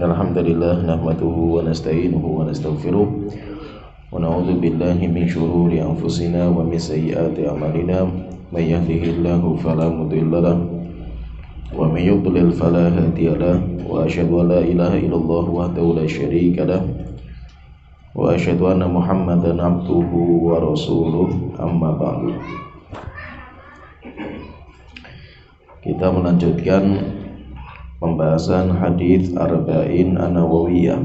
Innal hamdalillah nahmaduhu wa nasta'inuhu wa nastaghfiruh wa na'udzu billahi min shururi anfusina wa min sayyiati a'malina may yahdihillahu fala mudilla lahu wa may yudlil fala hadiya lahu wa asyhadu an la ilaha illallah wahdahu la syarika lahu wa asyhadu anna Muhammadan abduhu wa rasuluh amma ba'du. Kita melanjutkan pembahasan hadis Arba'in An-Nawawiyah,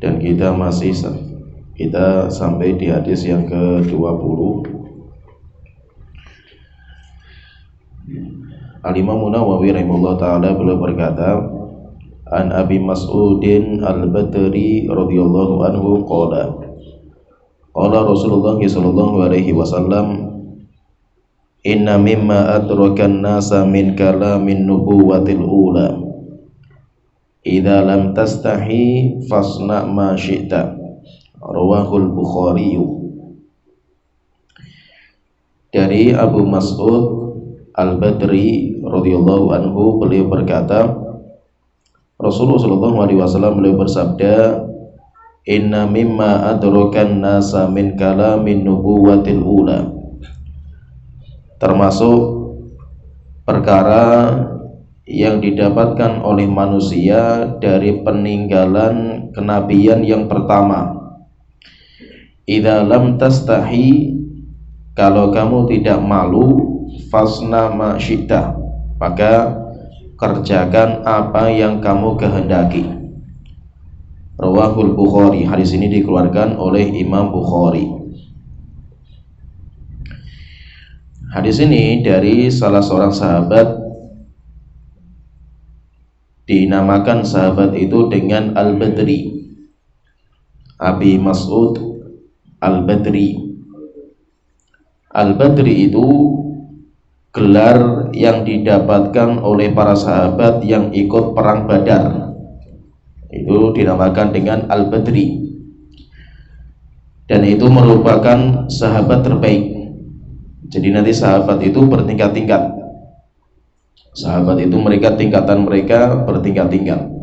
dan kita sampai di hadis yang ke-20. Al-Imam Nawawi rahimahullah ta'ala beliau berkata, An Abi Mas'udin Al-Badri radhiyallahu anhu qala Rasulullah sallallahu alaihi wasallam, inna mimma adrakan nasa min kalamin nubuwatil ula idza lam tastahi fasna ma syi'ta, rawahul Bukhari. Dari Abu Mas'ud Al-Badri radhiyallahu anhu, beliau berkata, Rasulullah sallallahu alaihi wasallam beliau bersabda, inna mimma adrakan nasa min kalamin nubuwatil ula, termasuk perkara yang didapatkan oleh manusia dari peninggalan kenabian yang pertama. Idza lam tastahi, kalau kamu tidak malu, fasna ma syi'ta, maka kerjakan apa yang kamu kehendaki. Rawahul Bukhari. Hadis ini dikeluarkan oleh Imam Bukhari. Hadis ini dari salah seorang sahabat, dinamakan sahabat itu dengan Al-Badri, Abi Mas'ud Al-Badri. Al-Badri itu gelar yang didapatkan oleh para sahabat yang ikut perang Badar. Itu dinamakan dengan Al-Badri, dan itu merupakan sahabat terbaik. Jadi nanti sahabat itu bertingkat-tingkat. Sahabat itu tingkatan mereka bertingkat-tingkat.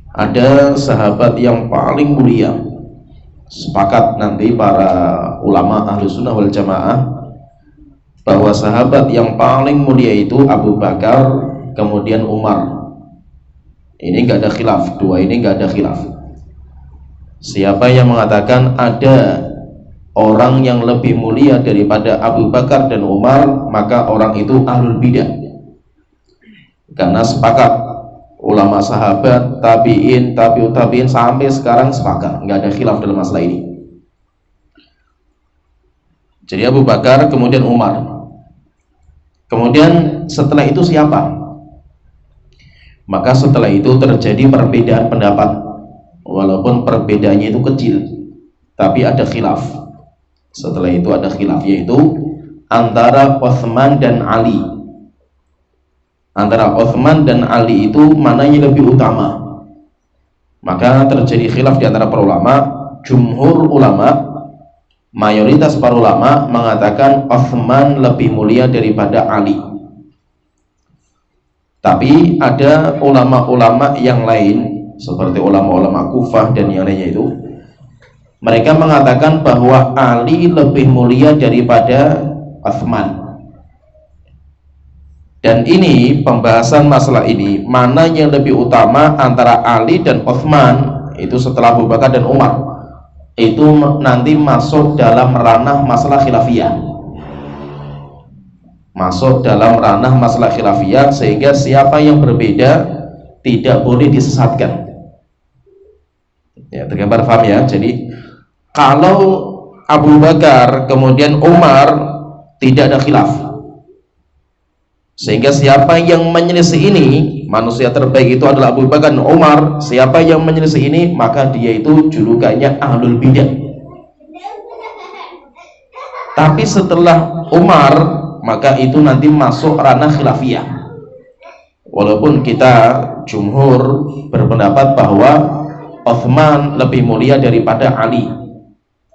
Ada sahabat yang paling mulia. Sepakat nanti para ulama Ahlus Sunnah wal Jamaah bahwa sahabat yang paling mulia itu Abu Bakar, kemudian Umar. Ini enggak ada khilaf, dua ini enggak ada khilaf. Siapa yang mengatakan ada orang yang lebih mulia daripada Abu Bakar dan Umar, maka orang itu ahlul bidah. Karena sepakat ulama sahabat, tabi'in, tabi'ut tabi'in sampai sekarang sepakat, nggak ada khilaf dalam masalah ini. Jadi Abu Bakar, kemudian Umar. Kemudian setelah itu siapa? Maka setelah itu terjadi perbedaan pendapat. Walaupun perbedaannya itu kecil, tapi ada khilaf. Setelah itu ada khilaf, yaitu antara Utsman dan Ali. Antara Utsman dan Ali itu mananya lebih utama. Maka terjadi khilaf di antara para ulama. Jumhur ulama, mayoritas para ulama mengatakan Utsman lebih mulia daripada Ali. Tapi ada ulama-ulama yang lain, seperti ulama-ulama Kufah dan yang lainnya itu, mereka mengatakan bahwa Ali lebih mulia daripada Utsman. Dan ini pembahasan masalah ini, mana yang lebih utama antara Ali dan Utsman, itu setelah Abu Bakar dan Umar, itu nanti masuk dalam ranah masalah khilafiyah. Masuk dalam ranah masalah khilafiyah, sehingga siapa yang berbeda tidak boleh disesatkan. Ya, tergambar paham ya? Jadi kalau Abu Bakar kemudian Umar tidak ada khilaf, sehingga siapa yang menyelisih ini, manusia terbaik itu adalah Abu Bakar dan Umar. Siapa yang menyelisih ini, maka dia itu julukannya ahlul bidah. Tapi setelah Umar, maka itu nanti masuk ranah khilafiyah. Walaupun kita jumhur berpendapat bahwa Utsman lebih mulia daripada Ali,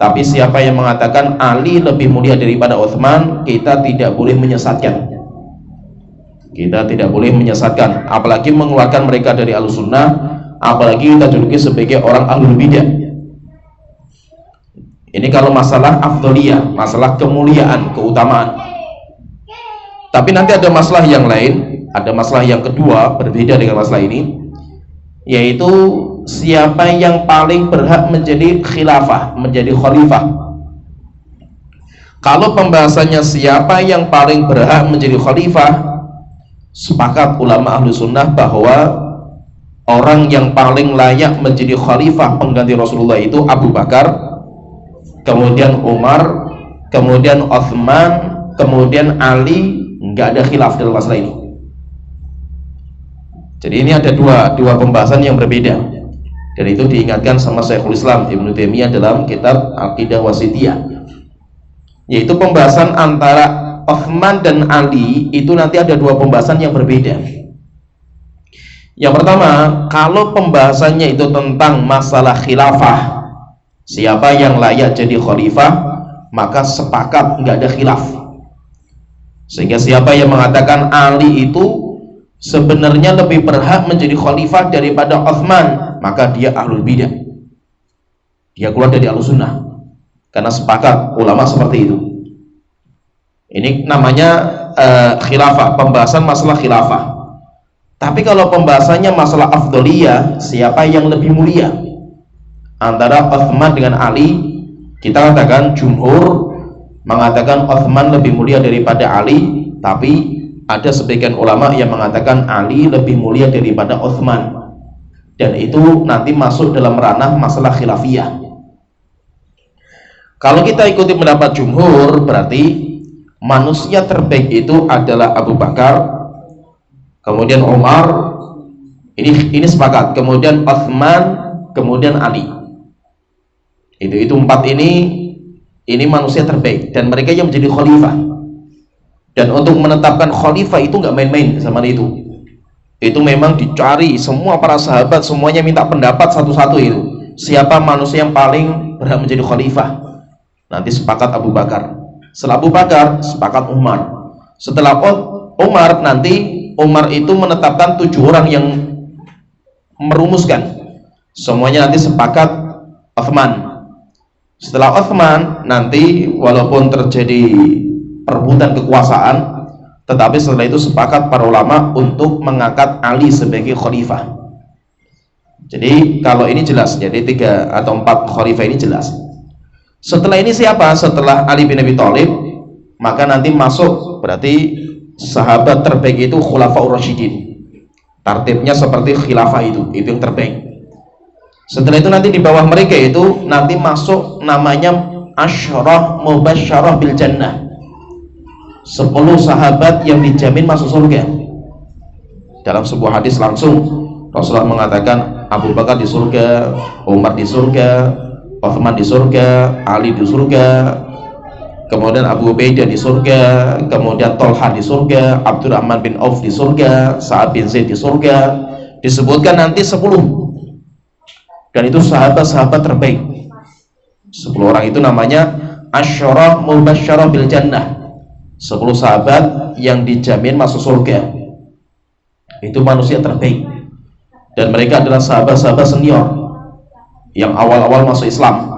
tapi siapa yang mengatakan Ali lebih mulia daripada Utsman, kita tidak boleh menyesatkan. Kita tidak boleh menyesatkan, apalagi mengeluarkan mereka dari Ahlussunnah, apalagi kita juluki sebagai orang ahlul bidah. Ini kalau masalah afdholiyah, masalah kemuliaan, keutamaan. Tapi nanti ada masalah yang lain, ada masalah yang kedua berbeda dengan masalah ini, yaitu siapa yang paling berhak menjadi khilafah, menjadi khalifah. Kalau pembahasannya siapa yang paling berhak menjadi khalifah, sepakat ulama ahlu sunnah bahwa orang yang paling layak menjadi khalifah pengganti Rasulullah itu Abu Bakar, kemudian Umar, kemudian Utsman, kemudian Ali. Nggak ada khilaf dalam masalah ini. Jadi ini ada dua pembahasan yang berbeda, dan itu diingatkan sama Syekhul Islam Ibnu Taimiyah dalam kitab Aqidah Wasithiyah, yaitu pembahasan antara Utsman dan Ali itu nanti ada dua pembahasan yang berbeda. Yang pertama, kalau pembahasannya itu tentang masalah khilafah, siapa yang layak jadi khalifah, maka sepakat nggak ada khilaf. Sehingga siapa yang mengatakan Ali itu sebenarnya lebih berhak menjadi khalifah daripada Utsman, maka dia ahlul bidah, dia keluar dari Ahlussunnah, karena sepakat ulama seperti itu. Ini namanya khilafah, pembahasan masalah khilafah. Tapi kalau pembahasannya masalah afdholiyah, siapa yang lebih mulia antara Utsman dengan Ali, kita katakan jumhur mengatakan Utsman lebih mulia daripada Ali, tapi ada sebagian ulama yang mengatakan Ali lebih mulia daripada Utsman, dan itu nanti masuk dalam ranah masalah khilafiyah. Kalau kita ikuti pendapat jumhur, berarti manusia terbaik itu adalah Abu Bakar, kemudian Umar, ini sepakat, kemudian Utsman, kemudian Ali. Itu empat ini manusia terbaik, dan mereka yang menjadi khalifah. Dan untuk menetapkan khalifah itu nggak main-main sama itu. Itu memang dicari semua para sahabat, semuanya minta pendapat satu-satu itu. Siapa manusia yang paling berhak menjadi khalifah? Nanti sepakat Abu Bakar. Setelah Abu Bakar, sepakat Umar. Setelah Umar, nanti Umar itu menetapkan 7 orang yang merumuskan. Semuanya nanti sepakat Utsman. Setelah Utsman, nanti walaupun terjadi perebutan kekuasaan, tetapi setelah itu sepakat para ulama untuk mengangkat Ali sebagai khalifah. Jadi kalau ini jelas, jadi 3 atau 4 khalifah ini jelas. Setelah ini siapa? Setelah Ali bin Abi Thalib, maka nanti masuk berarti sahabat terbaik itu Khulafaur Rasyidin. Tartibnya seperti khilafah itu yang terbaik. Setelah itu nanti di bawah mereka itu nanti masuk namanya Asyarah Mubasysyarah bil Jannah, 10 sahabat yang dijamin masuk surga. Dalam sebuah hadis langsung Rasulullah mengatakan Abu Bakar di surga, Umar di surga, Utsman di surga, Ali di surga, kemudian Abu Ubaidah di surga, kemudian Thalhah di surga, Abdurrahman bin Auf di surga, Sa'ad bin Zaid di surga. Disebutkan nanti 10, dan itu sahabat-sahabat terbaik. 10 orang itu namanya Asyarah Mubasysyarah bil Jannah, 10 sahabat yang dijamin masuk surga. Itu manusia terbaik, dan mereka adalah sahabat-sahabat senior yang awal-awal masuk Islam.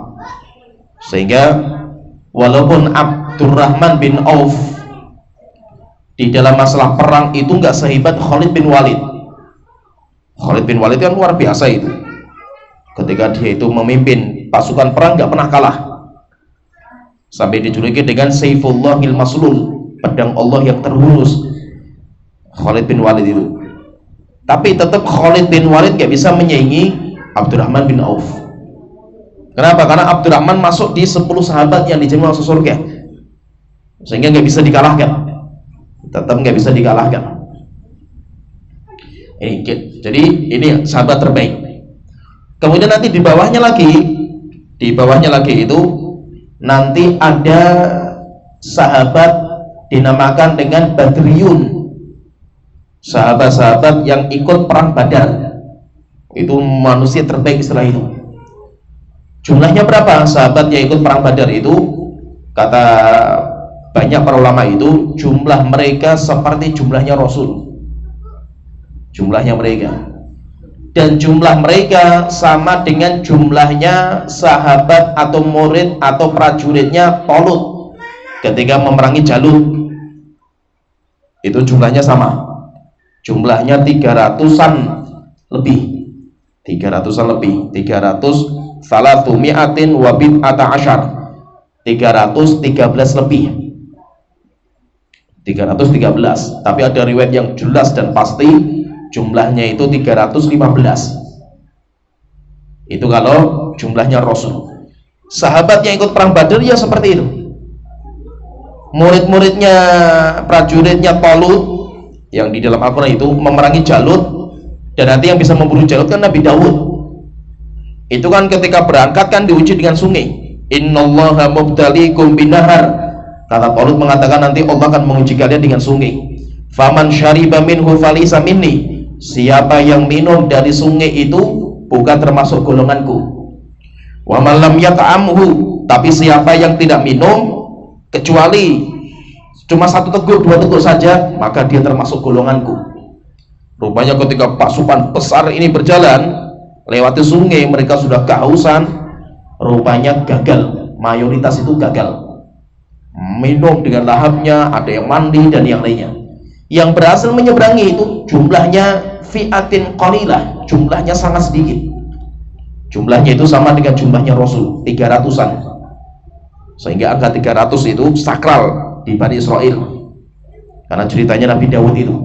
Sehingga walaupun Abdurrahman bin Auf di dalam masalah perang itu nggak sehebat Khalid bin Walid. Khalid bin Walid kan luar biasa itu. Ketika dia itu memimpin pasukan perang nggak pernah kalah, sampai dijuluki dengan Saifullahil Maslul, pedang Allah yang terhunus, Khalid bin Walid itu. Tapi tetap Khalid bin Walid nggak bisa menyaingi Abdurrahman bin Auf. Kenapa? Karena Abdurrahman masuk di 10 sahabat yang dijamin masuk surga, sehingga nggak bisa dikalahkan. Tetap nggak bisa dikalahkan. Jadi ini sahabat terbaik. Kemudian nanti di bawahnya lagi itu nanti ada sahabat dinamakan dengan Badriyun, sahabat-sahabat yang ikut perang Badar. Itu manusia terbaik setelah itu. Jumlahnya berapa sahabat yang ikut perang Badar itu? Kata banyak para ulama itu jumlah mereka seperti jumlahnya Rasul, jumlahnya mereka, dan jumlah mereka sama dengan jumlahnya sahabat atau murid atau prajuritnya Talut ketika memerangi Jalut. Itu jumlahnya sama, jumlahnya 300-an lebih, 300-an lebih, 300 salatumi'atin wa bid'ata asyar, 313 lebih, 313. Tapi ada riwayat yang jelas dan pasti jumlahnya itu 315. Itu kalau jumlahnya Rasul. Sahabat yang ikut perang Badar ya seperti itu. Murid-muridnya, prajuritnya Talut yang di dalam Al-Quran itu memerangi Jalut, dan nanti yang bisa memburu Jalut kan Nabi Dawud. Itu kan ketika berangkat kan diuji dengan sungai. Innallaha mubtaliikum binahar. Kata Talut mengatakan nanti Allah akan menguji kalian dengan sungai. Faman syariba minhu falisa minni. Siapa yang minum dari sungai itu bukan termasuk golonganku. Wa man lam yata'amhu, tapi siapa yang tidak minum kecuali cuma 1 teguk 2 teguk saja, maka dia termasuk golonganku. Rupanya ketika pasukan besar ini berjalan lewati sungai, mereka sudah kehausan, rupanya gagal, mayoritas itu gagal minum dengan lahapnya, ada yang mandi dan yang lainnya. Yang berhasil menyeberangi itu jumlahnya fi'atin qalilah, jumlahnya sangat sedikit. Jumlahnya itu sama dengan jumlahnya Rasul, 300-an. Sehingga angka 300 itu sakral di Bani Israel. Karena ceritanya Nabi Dawud itu.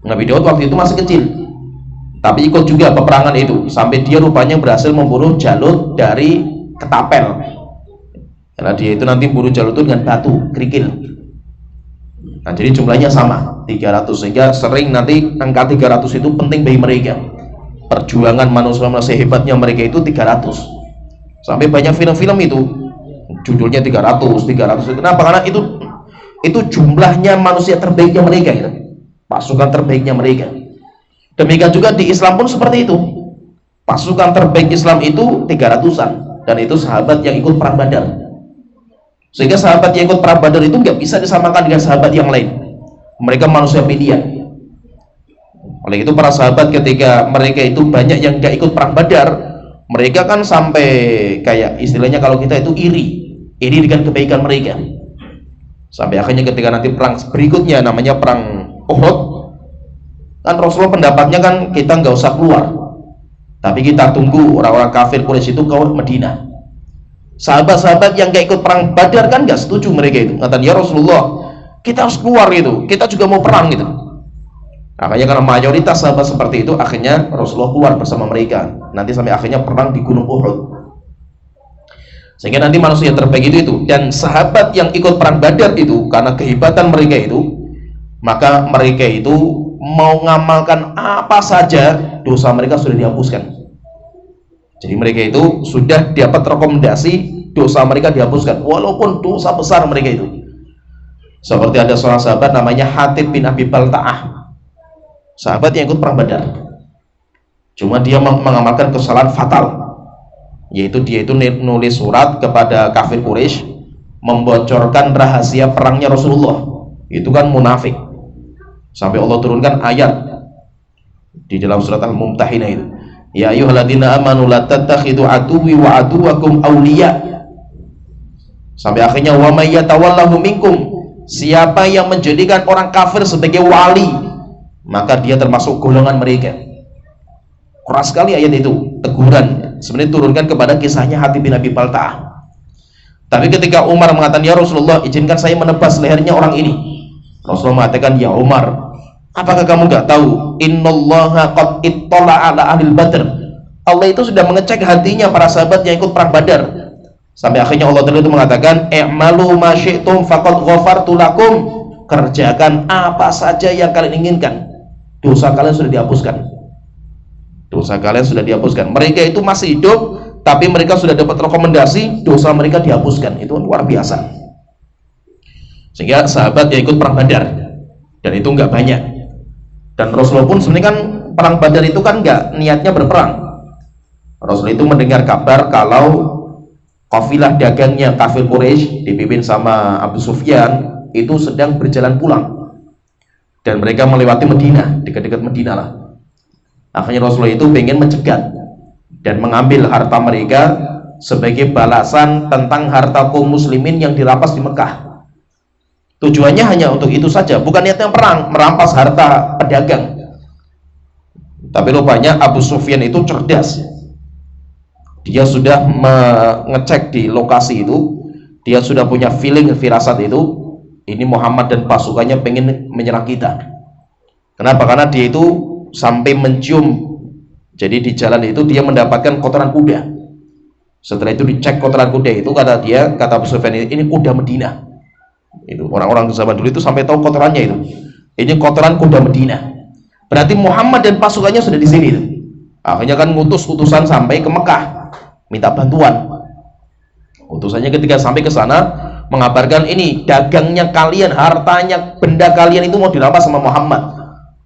Nabi Dawud waktu itu masih kecil, tapi ikut juga peperangan itu, sampai dia rupanya berhasil memburu Jalut dari ketapel. Karena dia itu nanti memburu Jalut itu dengan batu, kerikil. Nah, jadi jumlahnya sama, 300, sehingga sering nanti angka 300 itu penting bagi mereka. Perjuangan manusia hebatnya mereka itu 300. Sampai banyak film-film itu judulnya 300 itu. Kenapa? Karena itu jumlahnya manusia terbaiknya mereka gitu. Pasukan terbaiknya mereka. Demikian juga di Islam pun seperti itu. Pasukan terbaik Islam itu 300-an, dan itu sahabat yang ikut perang Badar. Sehingga sahabat yang ikut perang Badar itu nggak bisa disamakan dengan sahabat yang lain. Mereka manusia pilihan. Oleh itu para sahabat ketika mereka itu banyak yang nggak ikut perang Badar, mereka kan sampai kayak istilahnya kalau kita itu iri dengan kebaikan mereka. Sampai akhirnya ketika nanti perang berikutnya namanya perang Uhud, kan Rasulullah pendapatnya kan kita nggak usah keluar, tapi kita tunggu orang-orang kafir Quraisy itu ke Madinah. Sahabat-sahabat yang gak ikut perang Badar kan gak setuju mereka itu. Kata ya Rasulullah, kita harus keluar gitu, kita juga mau perang gitu. Makanya karena mayoritas sahabat seperti itu, akhirnya Rasulullah keluar bersama mereka. Nanti sampai akhirnya perang di Gunung Uhud. Sehingga nanti manusia yang terbaik itu. Dan sahabat yang ikut perang Badar itu, karena kehebatan mereka itu, maka mereka itu mau ngamalkan apa saja, dosa mereka sudah dihapuskan. Jadi mereka itu sudah dapat rekomendasi, dosa mereka dihapuskan walaupun dosa besar mereka itu. Seperti ada seorang sahabat namanya Hatib bin Abi Balta'ah, sahabat yang ikut perang Badar. Cuma dia mengamalkan kesalahan fatal, yaitu dia itu nulis surat kepada kafir Quraisy membocorkan rahasia perangnya Rasulullah. Itu kan munafik. Sampai Allah turunkan ayat di dalam surat Al-Mumtahinah itu, ya ayyuhalladzina amanu la tattakhidhu aduwwi wa aduwwakum awliya. Sampai akhirnya wa may yatawallahu minkum, siapa yang menjadikan orang kafir sebagai wali, maka dia termasuk golongan mereka. Keras sekali ayat itu, teguran sebenarnya turunkan kepada kisahnya Hatib bin Abi Balta'ah. Tapi ketika Umar mengatakan, ya Rasulullah, izinkan saya menebas lehernya orang ini, Rasulullah mengatakan, ya Umar, apakah kamu nggak tahu innallaha qad ittala ala ahlil badr, Allah itu sudah mengecek hatinya para sahabat yang ikut perang Badar. Sampai akhirnya Allah itu mengatakan, i'malu ma syi'tum faqad ghafartu lakum, kerjakan apa saja yang kalian inginkan, dosa kalian sudah dihapuskan. Dosa kalian sudah dihapuskan. Mereka itu masih hidup, tapi mereka sudah dapat rekomendasi, dosa mereka dihapuskan. Itu luar biasa. Sehingga sahabat yang ikut perang Badar, dan itu nggak banyak. Dan Rasulullah pun sebenarnya kan perang Badar itu kan nggak niatnya berperang. Rasulullah itu mendengar kabar kalau kafilah dagangnya kafir Quraisy dipimpin sama Abu Sufyan itu sedang berjalan pulang, dan mereka melewati Madinah, dekat-dekat Madinah lah. Akhirnya Rasulullah itu pengen mencegat dan mengambil harta mereka sebagai balasan tentang harta kaum muslimin yang dirampas di Mekah. Tujuannya hanya untuk itu saja, bukan niatnya perang, merampas harta pedagang. Tapi rupanya Abu Sufyan itu cerdas. Dia sudah mengecek di lokasi itu, dia sudah punya feeling, firasat itu, ini Muhammad dan pasukannya pengen menyerang kita. Kenapa? Karena dia itu sampai mencium, jadi di jalan itu dia mendapatkan kotoran kuda. Setelah itu dicek kotoran kuda itu, kata Abu Sufyan, ini kuda Medina. Itu orang-orang zaman dulu itu sampai tahu kotorannya itu. Ini kotoran kuda Medina. Berarti Muhammad dan pasukannya sudah di sini. Akhirnya kan ngutus utusan sampai ke Mekah, minta bantuan. Utusannya ketika sampai ke sana mengabarkan, ini dagangnya kalian, hartanya, benda kalian itu mau dirampas sama Muhammad.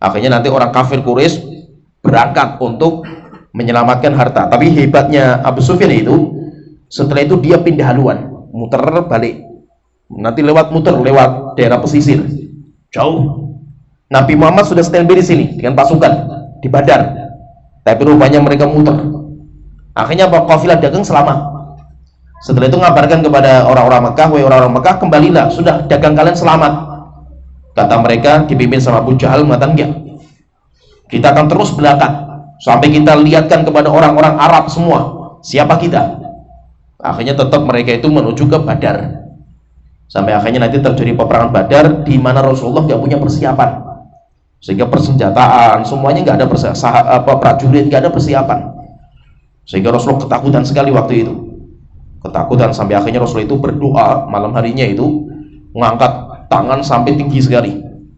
Akhirnya nanti orang kafir Quraisy berangkat untuk menyelamatkan harta. Tapi hebatnya Abu Sufyan itu, setelah itu dia pindah haluan, muter balik. Nanti lewat daerah pesisir jauh. Nabi Muhammad sudah standby di sini dengan pasukan di Badar, tapi rupanya mereka muter. Akhirnya kafilah dagang selamat. Setelah itu ngabarkan kepada orang-orang Mekah, wahai orang-orang Mekah, kembalilah, sudah dagang kalian selamat. Kata mereka dipimpin sama Abu Jahal, mengatakan enggak, kita akan terus belakang sampai kita lihatkan kepada orang-orang Arab semua siapa kita. Akhirnya tetap mereka itu menuju ke Badar, sampai akhirnya nanti terjadi peperangan Badar di mana Rasulullah nggak punya persiapan, sehingga persenjataan semuanya nggak ada, prajurit nggak ada persiapan, sehingga Rasulullah ketakutan sekali waktu itu, ketakutan sampai akhirnya Rasulullah itu berdoa malam harinya itu, mengangkat tangan sampai tinggi sekali,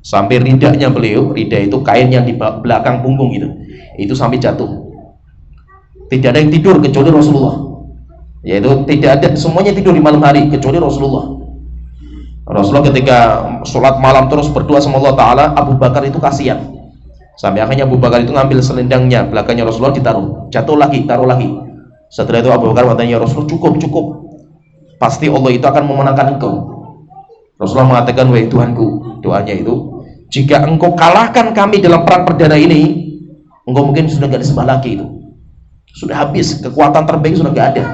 sampai ridahnya beliau, ridah itu kain yang di belakang punggung itu sampai jatuh. Tidak ada yang tidur kecuali Rasulullah, yaitu tidak ada, semuanya tidur di malam hari kecuali Rasulullah. Rasulullah ketika sholat malam terus berdoa sama Allah Ta'ala, Abu Bakar itu kasihan, sampai akhirnya Abu Bakar itu ngambil selendangnya, belakangnya Rasulullah ditaruh, jatuh lagi, taruh lagi. Setelah itu Abu Bakar katanya, ya Rasulullah, cukup, pasti Allah itu akan memenangkan engkau. Rasulullah mengatakan, wahai Tuhanku, doanya itu, jika engkau kalahkan kami dalam perang perdana ini, engkau mungkin sudah gak disembah lagi, itu sudah habis, kekuatan terbaik sudah gak ada.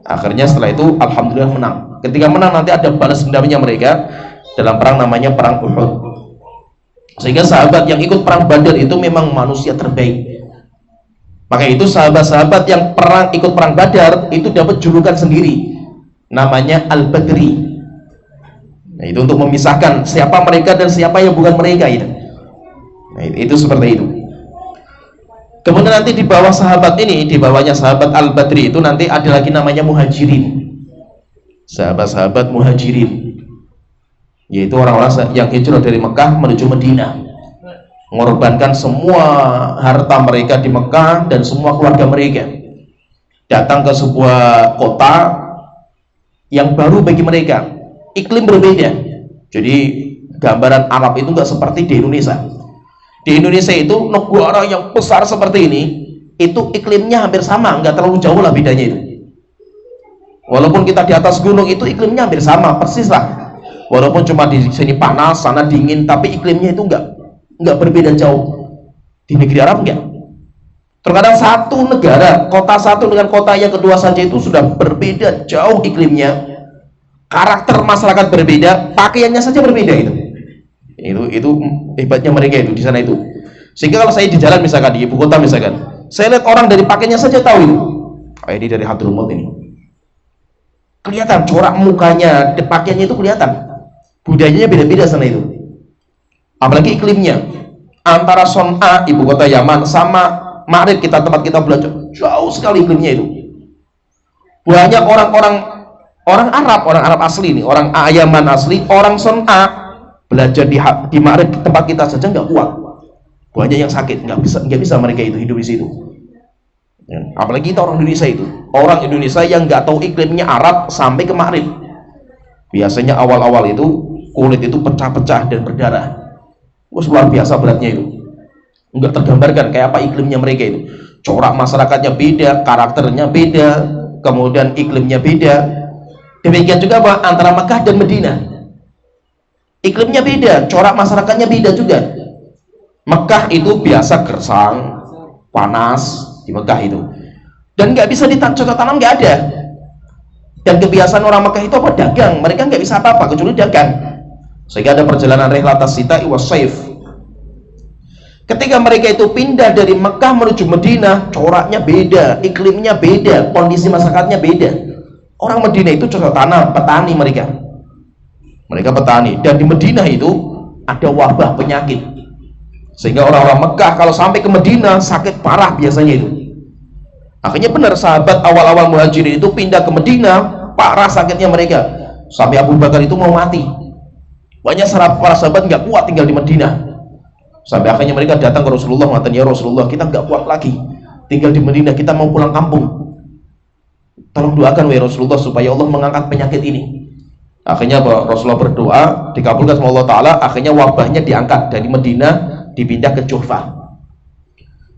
Akhirnya setelah itu alhamdulillah menang. Ketika menang nanti ada balas dendamnya mereka dalam perang namanya perang Uhud. Sehingga sahabat yang ikut perang Badar itu memang manusia terbaik. Maka itu sahabat-sahabat yang ikut perang Badar itu dapat julukan sendiri, namanya Al-Badri. Nah, itu untuk memisahkan siapa mereka dan siapa yang bukan mereka itu. Nah, itu seperti itu. Kemudian nanti di bawah sahabat ini, di bawahnya sahabat Al-Badri itu nanti ada lagi namanya Muhajirin. Sahabat-sahabat Muhajirin, yaitu orang-orang yang hijrah dari Mekah menuju Madinah, mengorbankan semua harta mereka di Mekah dan semua keluarga mereka, datang ke sebuah kota yang baru bagi mereka, iklim berbeda. Jadi gambaran Arab itu nggak seperti di Indonesia. Di Indonesia itu negara yang besar seperti ini, itu iklimnya hampir sama, nggak terlalu jauh lah bedanya itu. Walaupun kita di atas gunung itu iklimnya hampir sama, persis lah. Walaupun cuma di sini panas, sana dingin, tapi iklimnya itu nggak berbeda jauh. Di negeri Arab nggak. Terkadang satu negara, kota satu dengan kota yang kedua saja itu sudah berbeda jauh iklimnya. Karakter masyarakat berbeda, pakaiannya saja berbeda itu. Itu hebatnya mereka itu di sana itu. Sehingga kalau saya di jalan misalkan di ibu kota misalkan, saya lihat orang dari pakaiannya saja tahu itu. Oh, ini dari Hadramut ini. Kelihatan corak mukanya, pakaiannya itu kelihatan. Budayanya beda-beda sana itu. Apalagi iklimnya. Antara Son'a, ibu kota Yaman, sama Ma'rib tempat kita belajar, jauh sekali iklimnya itu. Banyak orang Arab asli nih, orang Yaman asli, orang Son'a belajar di Ma'rib tempat kita saja nggak kuat. Banyak yang sakit, nggak bisa mereka itu hidup di situ. Ya, apalagi kita orang Indonesia itu, orang Indonesia yang nggak tahu iklimnya Arab sampai ke Ma'rib. Biasanya awal-awal itu kulit itu pecah-pecah dan berdarah. Luar biasa beratnya itu. Nggak tergambarkan kayak apa iklimnya mereka itu. Corak masyarakatnya beda, karakternya beda, kemudian iklimnya beda. Demikian juga apa? Antara Mekah dan Madinah, iklimnya beda, corak masyarakatnya beda juga. Mekah itu biasa gersang, panas di Mekah itu, dan nggak bisa cocok tanam, nggak ada. Dan kebiasaan orang Mekah itu apa? Dagang. Mereka nggak bisa apa-apa kecuali dagang. Sehingga ada perjalanan rihlatas sita'i was saif. Ketika mereka itu pindah dari Mekah menuju Madinah, coraknya beda, iklimnya beda, kondisi masyarakatnya beda. Orang Madinah itu cocok tanam, petani mereka. Mereka petani. Dan di Madinah itu ada wabah penyakit. Sehingga orang-orang Mekah kalau sampai ke Madinah sakit parah biasanya itu. Akhirnya benar sahabat awal-awal muhajirin itu pindah ke Madinah, parah sakitnya mereka. Sampai Abu Bakar itu mau mati. Banyak para sahabat nggak kuat tinggal di Madinah. Sampai akhirnya mereka datang ke Rasulullah, mengatakan, ya Rasulullah, kita nggak kuat lagi tinggal di Madinah, kita mau pulang kampung. Tolong doakan wahai Rasulullah supaya Allah mengangkat penyakit ini. Akhirnya Rasulullah berdoa, dikabulkan sama Allah Ta'ala. Akhirnya wabahnya diangkat dari Madinah, dipindah ke Juhfah.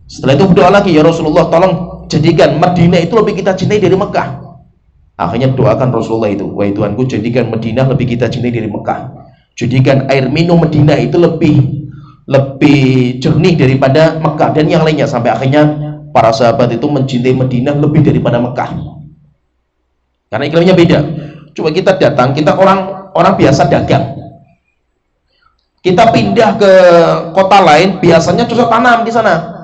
Setelah itu berdoa lagi, ya Rasulullah, tolong jadikan Madinah itu lebih kita cintai dari Mekah. Akhirnya doakan Rasulullah itu, wahai Tuhanku, jadikan Madinah lebih kita cintai dari Mekah. Jadikan air minum Madinah itu lebih jernih daripada Mekah dan yang lainnya. Sampai akhirnya para sahabat itu mencintai Madinah lebih daripada Mekah, karena iklimnya beda. Coba kita datang, kita orang biasa dagang, kita pindah ke kota lain, biasanya cocok tanam di sana.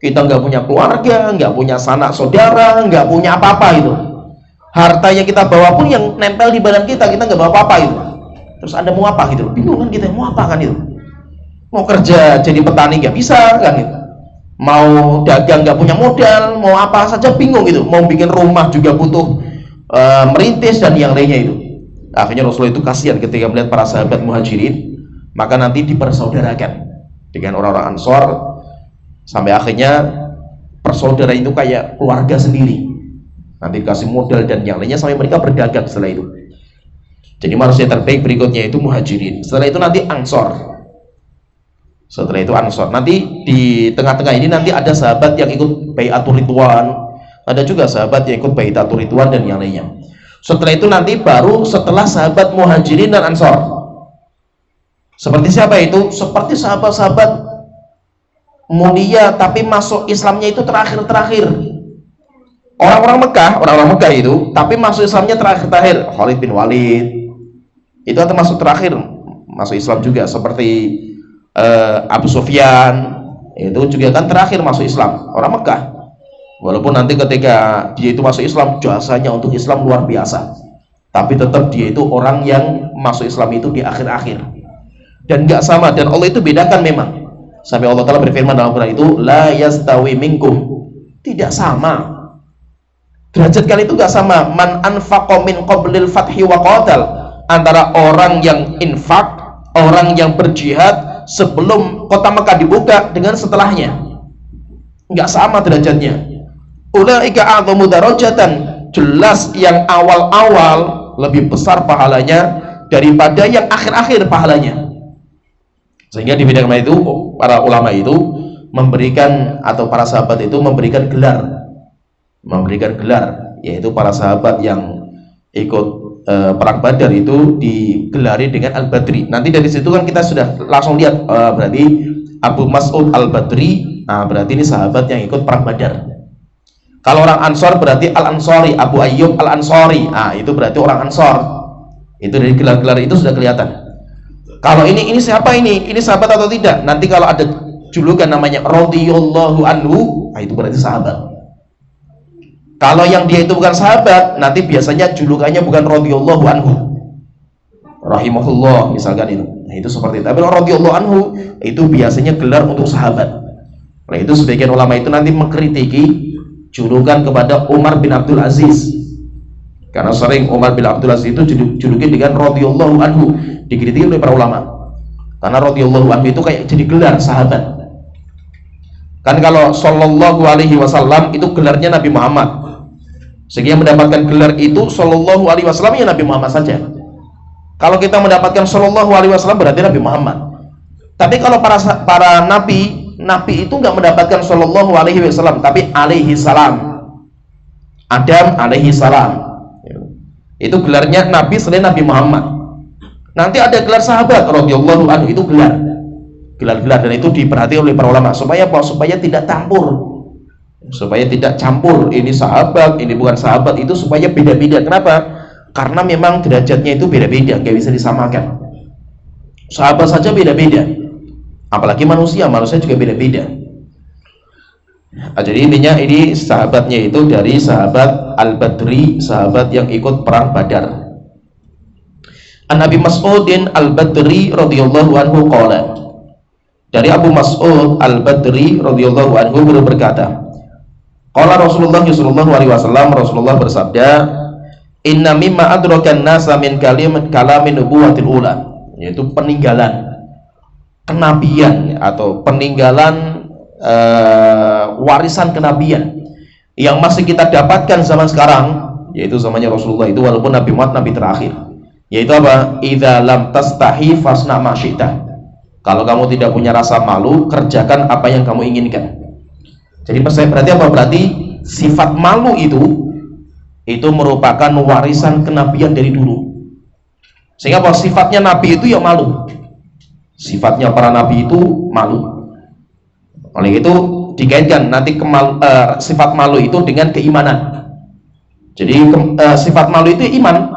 Kita nggak punya keluarga, nggak punya sanak saudara, nggak punya apa-apa itu. Harta yang kita bawa pun yang nempel di badan kita nggak bawa apa-apa itu. Terus Anda mau apa gitu? Bingung kan kita, mau apa kan itu? Mau kerja jadi petani nggak bisa kan itu. Mau dagang nggak punya modal, mau apa saja bingung gitu. Mau bikin rumah juga butuh merintis dan yang lainnya itu. Akhirnya Rasulullah itu kasihan ketika melihat para sahabat muhajirin, maka nanti dipersaudarakan dengan orang-orang Ansor. Sampai akhirnya persaudaraan itu kayak keluarga sendiri. Nanti dikasih modal dan yang lainnya sampai mereka berdagang setelah itu. Jadi manusia terbaik berikutnya itu muhajirin. Setelah itu nanti Ansor. Setelah itu Ansor. Nanti di tengah-tengah ini nanti ada sahabat yang ikut Bai'atul Ridwan. Ada juga sahabat yang ikut Bai'atul Ridwan dan yang lainnya. Setelah itu nanti baru setelah sahabat muhajirin dan Ansor. Seperti siapa itu? Seperti sahabat-sahabat mulia tapi masuk Islamnya itu terakhir-terakhir. Orang-orang Mekah itu tapi masuk Islamnya terakhir-terakhir. Khalid bin Walid itu termasuk terakhir masuk Islam juga, seperti Abu Sufyan itu juga kan terakhir masuk Islam, orang Mekah. Walaupun nanti ketika dia itu masuk Islam, jasanya untuk Islam luar biasa, tapi tetap dia itu orang yang masuk Islam itu di akhir-akhir. Dan nggak sama, dan Allah itu bedakan memang. Sampai Allah Ta'ala berfirman dalam Quran itu, la yastawi minkum, tidak sama derajat kalian itu nggak sama. Man anfaqa min qablil fathi wa qatal, antara orang yang infak, orang yang berjihad sebelum kota Mekah dibuka dengan setelahnya, nggak sama derajatnya. Ulaika a'dhamu darajatan, jelas yang awal-awal lebih besar pahalanya daripada yang akhir-akhir pahalanya. Sehingga di bidang itu para ulama itu memberikan, atau para sahabat itu memberikan gelar, yaitu para sahabat yang ikut perang Badar itu digelari dengan Al-Badri. Nanti dari situ kan kita sudah langsung lihat berarti Abu Mas'ud Al-Badri, nah berarti ini sahabat yang ikut perang Badar. Kalau orang Ansor berarti Al-Ansori, Abu Ayyub Al-Ansori, nah itu berarti orang Ansor. Itu dari gelar-gelar itu sudah kelihatan. Kalau ini siapa ini sahabat atau tidak? Nanti kalau ada julukan namanya radhiyallahu anhu, nah itu berarti sahabat. Kalau yang dia itu bukan sahabat, nanti biasanya julukannya bukan radhiyallahu anhu, rahimahullah misalkan itu. Nah, itu seperti itu. Tapi radhiyallahu anhu itu biasanya gelar untuk sahabat. Nah, itu sebagian ulama itu nanti mengkritiki julukan kepada Umar bin Abdul Aziz. Karena sering Umar bin Abdul Aziz itu julukin dengan radhiyallahu anhu, dikritiki oleh para ulama. Karena radhiyallahu anhu itu kayak jadi gelar sahabat. Kan kalau sallallahu alaihi wasallam itu gelarnya Nabi Muhammad. Sehingga mendapatkan gelar itu sallallahu alaihi wasallam ya Nabi Muhammad saja. Kalau kita mendapatkan sallallahu alaihi wasallam berarti Nabi Muhammad. Tapi kalau para nabi itu nggak mendapatkan sallallahu alaihi wasallam, tapi alaihi salam. Adam alaihi salam. Itu gelarnya Nabi selain Nabi Muhammad. Nanti ada gelar sahabat radhiyallahu anhu, itu gelar-gelar, dan itu diperhatikan oleh para ulama supaya apa? Supaya tidak campur, ini sahabat, ini bukan sahabat, itu supaya beda-beda. Kenapa? Karena memang derajatnya itu beda-beda, nggak bisa disamakan. Sahabat saja beda-beda, apalagi manusia juga beda-beda. Nah, jadi intinya ini sahabatnya itu dari sahabat Al-Badri, sahabat yang ikut perang Badar. An Abi Mas'udin Al-Badri radhiyallahu anhu qala, dari Abu Mas'ud Al-Badri radhiyallahu anhu berkata, qala Rasulullah sallallahu alaihi wasallam, Rasulullah bersabda, inna mimma adrakan nasa min kalamin nubuwatil ula, yaitu peninggalan kenabian atau peninggalan warisan kenabian yang masih kita dapatkan zaman sekarang, yaitu zamannya Rasulullah itu, walaupun Nabi Muhammad nabi terakhir, yaitu apa? Idza lam tastahi fasna ma syi'ta. Kalau kamu tidak punya rasa malu, kerjakan apa yang kamu inginkan. Jadi berarti apa? Berarti sifat malu itu merupakan warisan kenabian dari dulu. Sehingga apa? Sifatnya nabi itu ya malu. Sifatnya para nabi itu malu. Oleh itu dikaitkan nanti sifat malu itu dengan keimanan. Jadi sifat malu itu iman.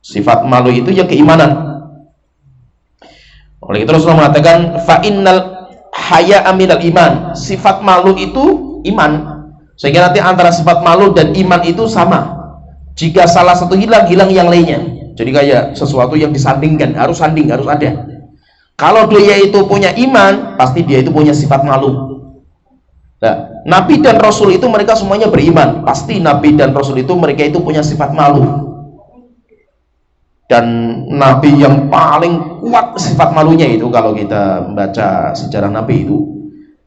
Sifat malu itu ya keimanan. Oleh itu Rasulullah mengatakan fa innal haya aminal iman. Sifat malu itu iman. Sehingga nanti antara sifat malu dan iman itu sama. Jika salah satu hilang, hilang yang lainnya. Jadi kayak sesuatu yang disandingkan, harus ada. Kalau dia itu punya iman, pasti dia itu punya sifat malu. Nah, Nabi dan Rasul itu mereka semuanya beriman. Pasti Nabi dan Rasul itu mereka itu punya sifat malu. Dan Nabi yang paling kuat sifat malunya itu, kalau kita membaca sejarah Nabi itu,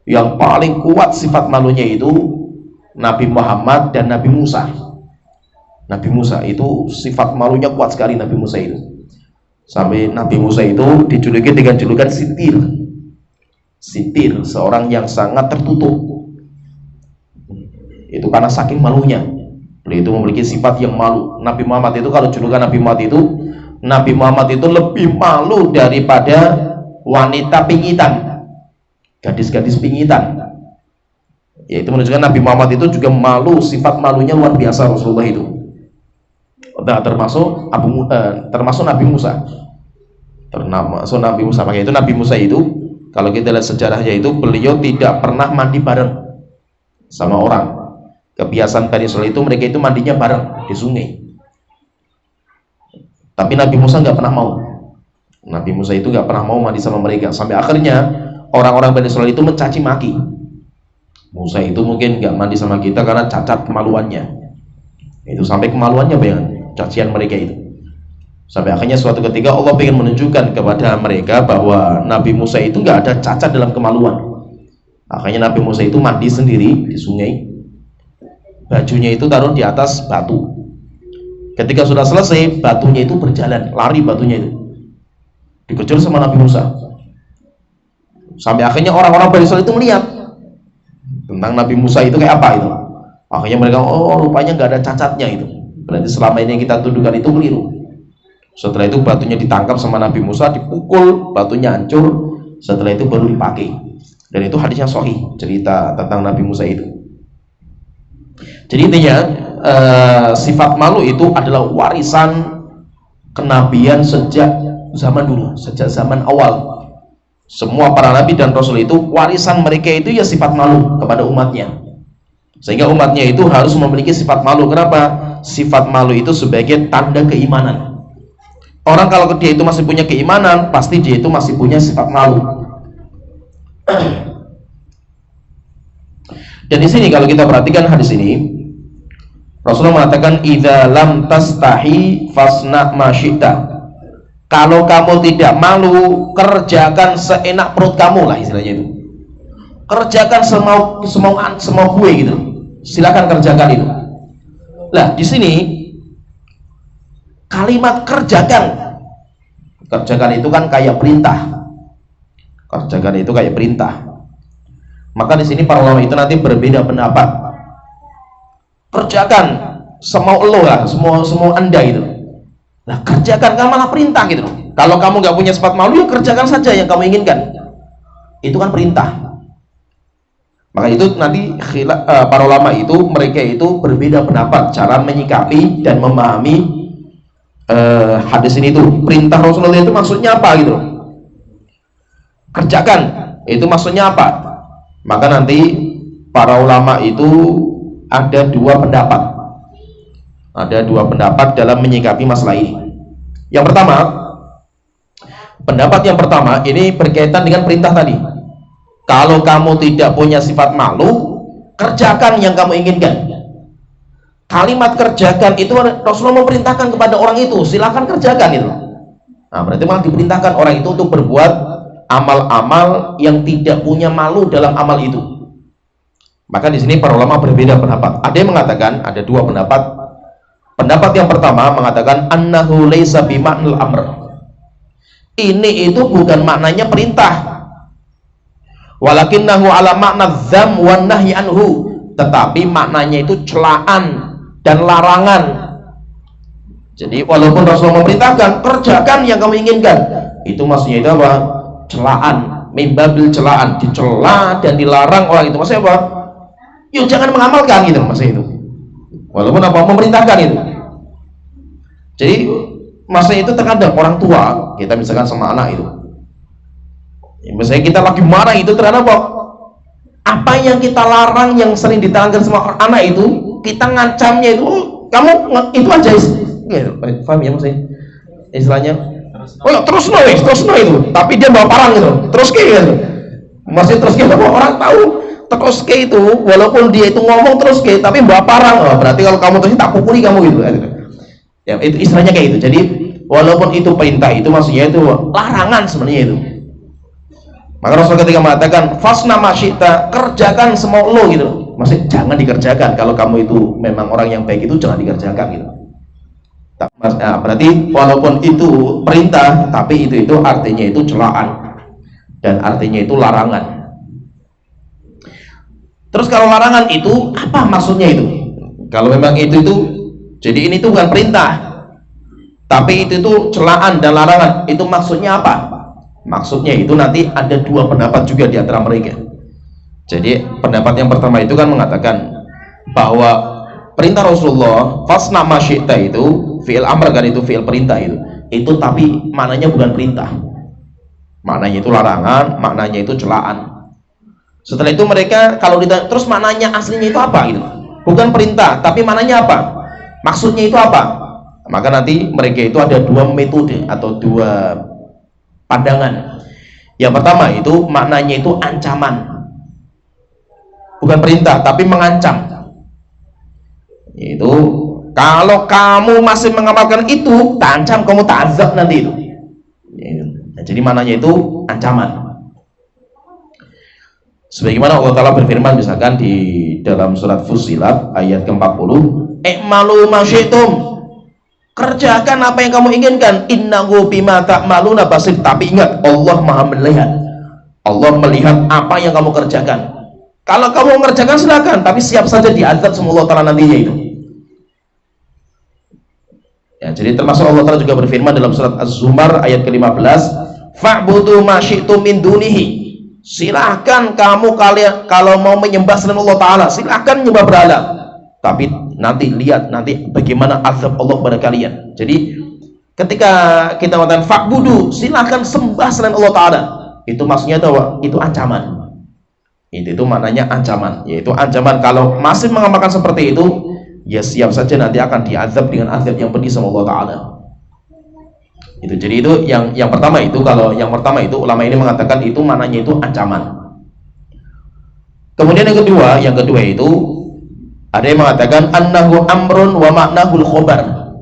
yang paling kuat sifat malunya itu Nabi Muhammad dan Nabi Musa. Nabi Musa itu sifat malunya kuat sekali. Nabi Musa itu sampai Nabi Musa itu dijuluki dengan julukan Sitir, seorang yang sangat tertutup. Itu karena saking malunya. Beliau itu memiliki sifat yang malu. Nabi Muhammad itu, kalau julukan Nabi Muhammad itu lebih malu daripada wanita pingitan, gadis-gadis pingitan. Yaitu menunjukkan Nabi Muhammad itu juga malu, sifat malunya luar biasa Rasulullah itu. Nah, termasuk Nabi Musa. Makanya itu Nabi Musa itu, kalau kita lihat sejarahnya itu, beliau tidak pernah mandi bareng sama orang. Kebiasaan Bani Israil itu mereka itu mandinya bareng di sungai. Tapi Nabi Musa nggak pernah mau. Nabi Musa itu nggak pernah mau mandi sama mereka. Sampai akhirnya orang-orang Bani Israil itu mencaci maki. Musa itu mungkin nggak mandi sama kita karena cacat kemaluannya. Itu sampai kemaluannya, bayangkan cacian mereka itu. Sampai akhirnya suatu ketika Allah ingin menunjukkan kepada mereka bahwa Nabi Musa itu nggak ada cacat dalam kemaluan. Akhirnya Nabi Musa itu mandi sendiri di sungai. Bajunya itu taruh di atas batu. Ketika sudah selesai, batunya itu berjalan, lari batunya itu. Dikejar sama Nabi Musa. Sampai akhirnya orang-orang Bani Israil itu melihat tentang Nabi Musa itu kayak apa itu. Akhirnya mereka, oh rupanya nggak ada cacatnya itu. Berarti selama ini yang kita tuduhkan itu keliru. Setelah itu batunya ditangkap sama Nabi Musa, dipukul, batunya hancur. Setelah itu baru dipakai. Dan itu hadisnya sahih, cerita tentang Nabi Musa itu. Jadi intinya sifat malu itu adalah warisan kenabian sejak zaman dulu, sejak zaman awal. Semua para nabi dan rasul itu warisan mereka itu ya sifat malu kepada umatnya. Sehingga umatnya itu harus memiliki sifat malu. Kenapa? Sifat malu itu sebagai tanda keimanan. Orang kalau dia itu masih punya keimanan, pasti dia itu masih punya sifat malu. Dan di sini kalau kita perhatikan hadis ini, Rasulullah mengatakan idza lam tastahi fasna ma syi'ta. Kalau kamu tidak malu, kerjakan seenak perut kamu lah, istilahnya itu. Kerjakan semau gue gitu. Silakan kerjakan itu. Lah di sini kalimat kerjakan itu kan kayak perintah. Kerjakan itu kayak perintah. Maka di sini para ulama itu nanti berbeda pendapat. kerjakan semau lo lah, semua anda gitu. Nah kerjakan, kan malah perintah gitu. Kalau kamu nggak punya sifat malu, ya kerjakan saja yang kamu inginkan. Itu kan perintah. Maka itu nanti para ulama itu, mereka itu berbeda pendapat cara menyikapi dan memahami hadis ini tuh. Perintah Rasulullah itu maksudnya apa gitu. Kerjakan itu maksudnya apa? Maka nanti para ulama itu ada dua pendapat. Ada dua pendapat dalam menyikapi masalah ini. Yang pertama, pendapat yang pertama ini berkaitan dengan perintah tadi. Kalau kamu tidak punya sifat malu, kerjakan yang kamu inginkan. Kalimat kerjakan itu Rasulullah memerintahkan kepada orang itu, silakan kerjakan itu. Nah, berarti malah diperintahkan orang itu untuk berbuat amal-amal yang tidak punya malu dalam amal itu. Maka di sini para ulama berbeda pendapat. Ada yang mengatakan, ada dua pendapat. Pendapat yang pertama mengatakan annahu laisa bima'nal amr. Ini itu bukan maknanya perintah. Walakinnahu ala makna dzam wan nahyi anhu, tetapi maknanya itu celaan dan larangan. Jadi walaupun Rasulullah memerintahkan kerjakan yang kamu inginkan, itu maksudnya itu apa? Celaan, mimbabil celaan, dicela dan dilarang orang itu. Maksudnya apa? Yuk jangan mengamalkan gitu maksudnya itu. Walaupun apa memerintahkan itu. Jadi maksudnya itu terkadang orang tua kita misalkan sama anak itu, misalnya kita lagi marah itu terhadap apa yang kita larang yang sering diterangkan sama anak itu, kita ngancamnya itu, kamu itu aja gitu. Paham ya maksudnya istilahnya? Oh terus no itu, tapi dia bawa parang gitu, terus kayak gitu. Maksudnya terus kayak orang tahu terus kayak itu, walaupun dia itu ngomong terus kayak, tapi bawa parang. Oh, berarti kalau kamu terus tak pukuli kamu gitu. Ya itu istilahnya kayak gitu. Jadi walaupun itu perintah, itu maksudnya itu larangan sebenarnya itu. Maka Rasul ketika mengatakan fasna masyita, kerjakan semau lo gitu, maksudnya jangan dikerjakan. Kalau kamu itu memang orang yang baik itu jangan dikerjakan gitu. Nah, berarti walaupun itu perintah, tapi itu artinya itu celaan dan artinya itu larangan. Terus kalau larangan itu apa maksudnya itu? Kalau memang itu jadi ini tuh bukan perintah, tapi itu celaan dan larangan, itu maksudnya apa? Maksudnya itu nanti ada dua pendapat juga di antara mereka. Jadi pendapat yang pertama itu kan mengatakan bahwa perintah Rasulullah fasna masyita itu fi'il amr kan, itu fi'il perintah itu tapi maknanya bukan perintah, maknanya itu larangan, maknanya itu celaan. Setelah itu mereka kalau ditanya terus maknanya aslinya itu apa gitu, bukan perintah tapi maknanya apa, maksudnya itu apa, maka nanti mereka itu ada dua metode atau dua pandangan. Yang pertama itu maknanya itu ancaman, bukan perintah tapi mengancam. Itu kalau kamu masih mengamalkan itu, tak ancam kamu, tak azab nanti itu. Nah, jadi maknanya itu ancaman. Sebagaimana Allah Ta'ala berfirman misalkan di dalam surat Fussilat ayat ke-40, i'malu ma syi'tum, kerjakan apa yang kamu inginkan, innahu bima ta'maluna basir. Tapi ingat, Allah Maha melihat. Allah melihat apa yang kamu kerjakan. Kalau kamu mengerjakan silakan, tapi siap saja diazab sama Allah Ta'ala nantinya itu. Ya, jadi termasuk Allah Ta'ala juga berfirman dalam surat Az-Zumar ayat ke-15, fa'budu ma syi'tum min dunihi, silahkan kalian kalau mau menyembah selain Allah Ta'ala, silahkan menyembah berhala, tapi nanti lihat nanti bagaimana azab Allah kepada kalian. Jadi ketika kita mengatakan fa'budu, silahkan sembah selain Allah Ta'ala, itu maksudnya itu ancaman. Itu maknanya ancaman, yaitu ancaman kalau masih mengamalkan seperti itu, ya siap saja nanti akan diazab dengan azab yang pedih sama Allah Ta'ala. Itu jadi itu yang pertama itu, kalau yang pertama itu ulama ini mengatakan itu maknanya itu ancaman. Kemudian yang kedua itu ada yang mengatakan annahu amrun wa maknahul khobar,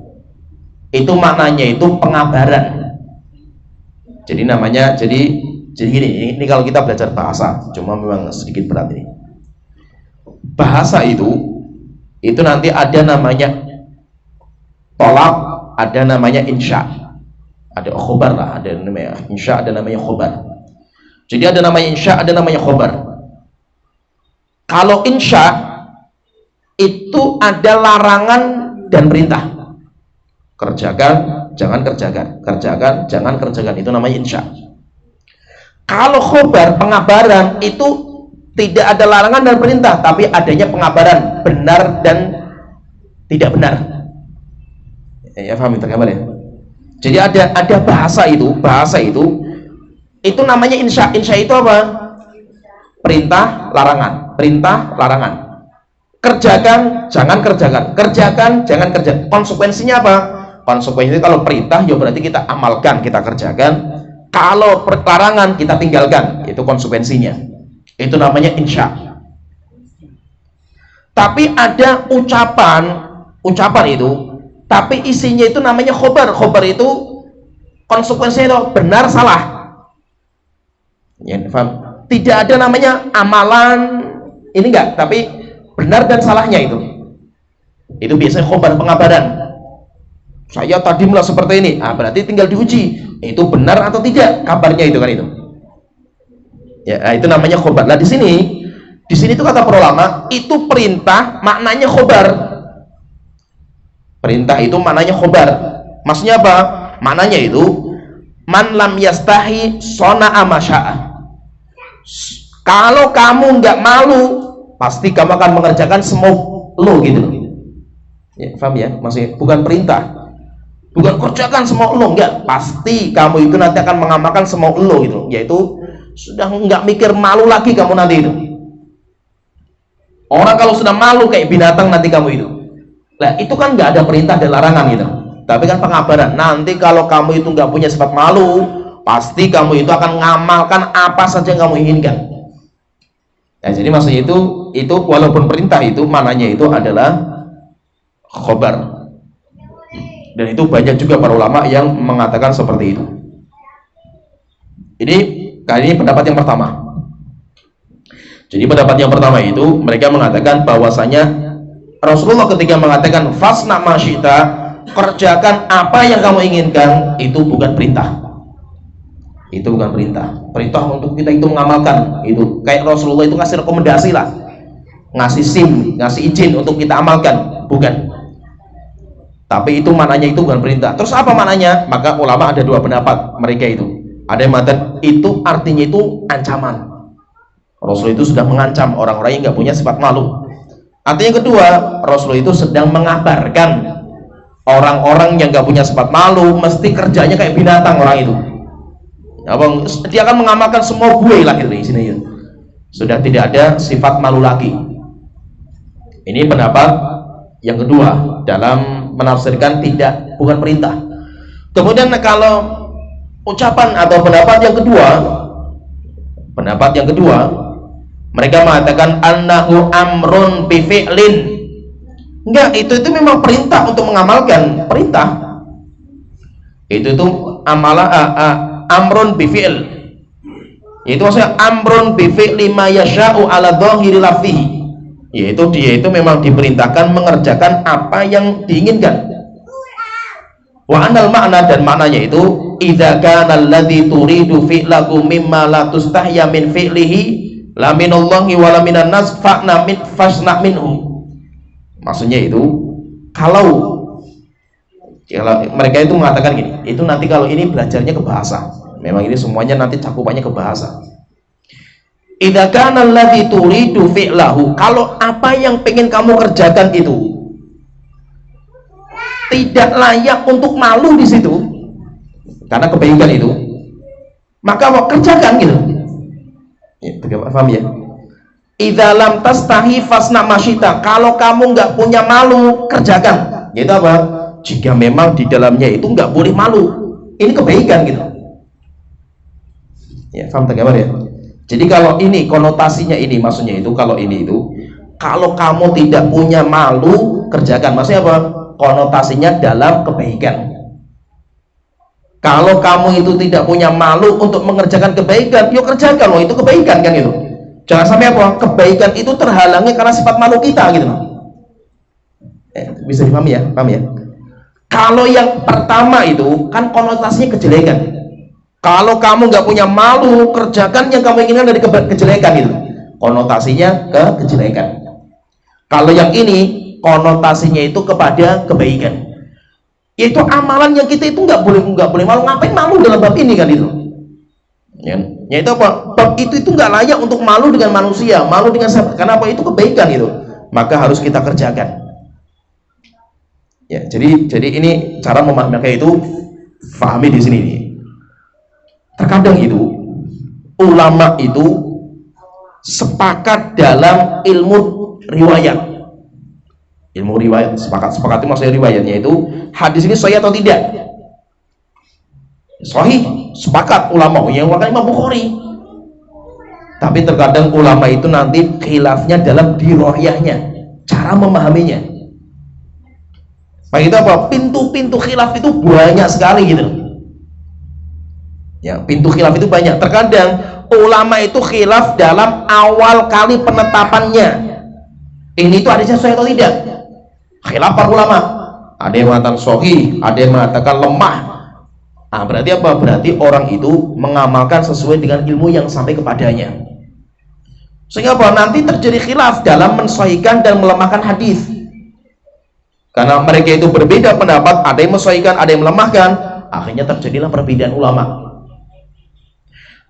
itu maknanya itu pengabaran. Jadi namanya jadi gini, ini kalau kita belajar bahasa, cuma memang sedikit berat ini. Bahasa itu nanti ada namanya tolak, ada namanya insya, ada khobar lah, ada namanya insya, ada namanya khobar. Jadi ada namanya insya, ada namanya khobar. Kalau insya itu ada larangan dan perintah. Kerjakan, jangan kerjakan, kerjakan, jangan kerjakan, itu namanya insya. Kalau khobar, pengabaran, itu tidak ada larangan dan perintah, tapi adanya pengabaran benar dan tidak benar. Ya paham itu gambar ya? Jadi ada bahasa itu namanya insya. Insya itu apa? Perintah, larangan, perintah, larangan. Kerjakan, jangan kerjakan, kerjakan, jangan kerjakan. Konsekuensinya apa? Konsekuensinya kalau perintah ya berarti kita amalkan, kita kerjakan. Kalau larangan kita tinggalkan, itu konsekuensinya. Itu namanya insya. Tapi ada ucapan itu, tapi isinya itu namanya khobar. Khobar itu konsekuensinya itu benar salah. Ya, paham? Tidak ada namanya amalan ini enggak, tapi benar dan salahnya itu. Itu biasanya khobar, pengabaran. Saya tadi melihat seperti ini, berarti tinggal diuji itu benar atau tidak kabarnya itu kan itu. Ya, itu namanya khobar. Nah di sini itu kata para ulama itu perintah maknanya khobar. Perintah itu maknanya khobar. Maksudnya apa? Maknanya itu man lam yastahi sona'a masya'a. Kalau kamu nggak malu, pasti kamu akan mengerjakan semau lo gitu. Ya, paham ya? Maksudnya bukan perintah. Bukan kerjakan semau lo, enggak. Pasti kamu itu nanti akan mengamalkan semau lo gitu. Yaitu sudah nggak mikir malu lagi kamu nanti itu. Orang kalau sudah malu kayak binatang nanti kamu itu. Nah itu kan nggak ada perintah dan larangan gitu. Tapi kan pengabaran. Nanti kalau kamu itu nggak punya sifat malu, pasti kamu itu akan mengamalkan apa saja yang kamu inginkan. Nah, jadi maksudnya itu walaupun perintah itu mananya itu adalah khobar. Dan itu banyak juga para ulama yang mengatakan seperti itu. Ini kali ini pendapat yang pertama. Jadi pendapat yang pertama itu mereka mengatakan bahwasanya Rasulullah ketika mengatakan fasna masyita, kerjakan apa yang kamu inginkan, itu bukan perintah. Itu bukan perintah. Perintah untuk kita itu mengamalkan. Itu kayak Rasulullah itu ngasih rekomendasi lah, ngasih SIM, ngasih izin untuk kita amalkan, bukan. Tapi itu maknanya itu bukan perintah. Terus apa maknanya? Maka ulama ada dua pendapat mereka itu. Ada yang mengatakan itu artinya itu ancaman. Rasul itu sudah mengancam orang-orang yang nggak punya sifat malu. Artinya kedua, Rasul itu sedang mengabarkan orang-orang yang nggak punya sifat malu mesti kerjanya kayak binatang orang itu. Abang, dia akan mengamalkan semua gue lah gitu di sini ya. Sudah tidak ada sifat malu lagi. Ini pendapat yang kedua dalam menafsirkan bukan perintah. Kemudian kalau ucapan atau pendapat yang kedua mereka mengatakan annahu amrun bi fi'lin. Enggak, itu memang perintah untuk mengamalkan, perintah. Itu amrun bi fi'l. Itu maksudnya amrun bi fi'li ma yasha'u ala dhahiri lafzihi. Yaitu dia itu memang diperintahkan mengerjakan apa yang diinginkan. Wa anal makna, dan maknanya itu idza kana alladzi turidu fi'lahu mimma la tustahya min fi'lihi la minallahi wa la minan nas fa'na min fasna minhu. Maksudnya itu kalau mereka itu mengatakan gini, itu nanti kalau ini belajarnya ke bahasa. Memang ini semuanya nanti cakupannya ke bahasa. Idza kana alladzi turidu fi'lahu, kalau apa yang pengen kamu kerjakan itu tidak layak untuk malu di situ karena kebaikan itu, maka mau kerjakan gitu. Ya, paham ya? Idza lam tastahi fasna masyita, kalau kamu nggak punya malu kerjakan. Gitu apa? Jika memang di dalamnya itu nggak boleh malu, ini kebaikan gitu. Ya, paham tak gambar ya? Jadi kalau ini konotasinya ini, maksudnya itu kalau ini itu kalau kamu tidak punya malu kerjakan, maksudnya apa? Konotasinya dalam kebaikan. Kalau kamu itu tidak punya malu untuk mengerjakan kebaikan, yuk kerjakan, itu kebaikan kan itu. Jangan sampai apa? Kebaikan itu terhalangi karena sifat malu kita gitu. Bisa dipahami ya? Paham ya? Kalau yang pertama itu kan konotasinya kejelekan. Kalau kamu nggak punya malu, kerjakan yang kamu inginkan dari kejelekan itu. Konotasinya ke kejelekan. Kalau yang ini konotasinya itu kepada kebaikan, yaitu amalan yang kita itu nggak boleh malu. Ngapain malu dalam bab ini kan itu? Ya, yaitu apa? Bab itu nggak layak untuk malu dengan manusia, malu dengan siapa? Karena apa? Itu kebaikan itu, maka harus kita kerjakan. Ya, jadi ini cara memahami itu, pahami di sini nih. Terkadang itu ulama itu sepakat dalam ilmu riwayat. Ilmu riwayat sepakat itu maksudnya riwayatnya itu hadis ini sahih atau tidak. Sahih, sepakat ulama yang mengatakan Imam Bukhari. Tapi terkadang ulama itu nanti khilafnya dalam diroyahnya, cara memahaminya. Itu apa? Pintu-pintu khilaf itu banyak sekali gitu. Ya, pintu khilaf itu banyak. Terkadang ulama itu khilaf dalam awal kali penetapannya. Ini itu hadisnya sahih atau tidak? Khilaf para ulama. Ada yang mengatakan sahih, ada yang mengatakan lemah. Nah, berarti apa? Berarti orang itu mengamalkan sesuai dengan ilmu yang sampai kepadanya. Sehingga apa? Nanti terjadi khilaf dalam mensahihkan dan melemahkan hadis. Karena mereka itu berbeda pendapat, ada yang mensahihkan, ada yang melemahkan, akhirnya terjadilah perbedaan ulama.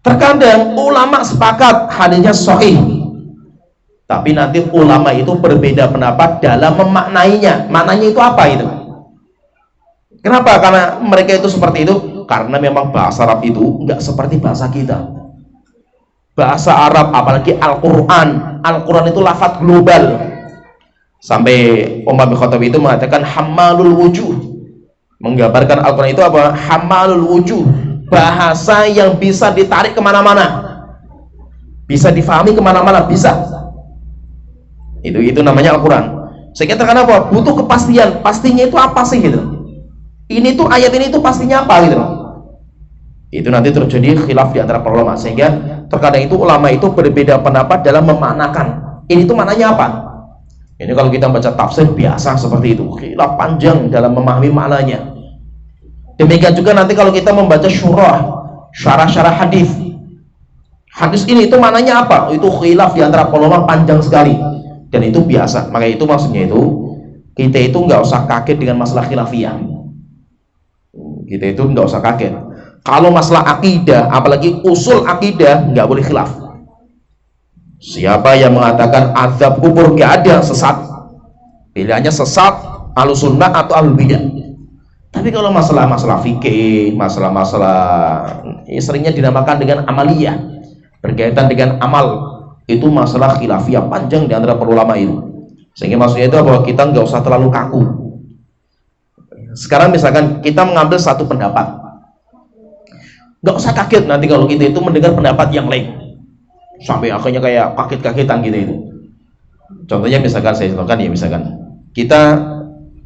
Terkadang ulama sepakat hadisnya sahih, tapi nanti ulama itu berbeda pendapat dalam memaknainya. Maknanya itu apa itu? Kenapa? Karena mereka itu seperti itu, karena memang bahasa Arab itu nggak seperti bahasa kita. Bahasa Arab, apalagi Al-Quran, Al-Quran itu lafadz global. Sampai Umar bin Khattab itu mengatakan hamalul wujuh, menggambarkan Al-Quran itu apa? Hamalul wujuh, bahasa yang bisa ditarik kemana-mana, bisa difahami kemana-mana, bisa. Itu namanya Al-Quran. Sehingga terkadang apa? Butuh kepastian, pastinya itu apa sih gitu. Ini tuh ayat ini tuh pastinya apa gitu. Itu nanti terjadi khilaf di antara para ulama. Sehingga terkadang itu ulama itu berbeda pendapat dalam memaknakan. Ini tuh maknanya apa? Ini kalau kita baca tafsir biasa seperti itu, khilaf panjang dalam memahami maknanya. Demikian juga nanti kalau kita membaca syarah hadis. Hadis ini itu maknanya apa? Itu khilaf di antara ulama panjang sekali. Dan itu biasa. Maka itu maksudnya itu kita itu nggak usah kaget dengan masalah khilafiyah. Kita itu nggak usah kaget. Kalau masalah akidah, apalagi usul akidah, nggak boleh khilaf. Siapa yang mengatakan azab kubur gak ada, sesat. Pilihannya sesat, Ahlussunnah atau Ahlul Bidah. Tapi kalau masalah-masalah fikih, masalah-masalah seringnya dinamakan dengan amaliyah, berkaitan dengan amal, itu masalah khilafiyah panjang di antara para ulama itu. Sehingga maksudnya itu bahwa kita nggak usah terlalu kaku. Sekarang misalkan kita mengambil satu pendapat, nggak usah kaget nanti kalau kita itu mendengar pendapat yang lain. Sampai akhirnya kayak kaget-kagetan gitu itu. Contohnya misalkan saya contohkan ya, misalkan kita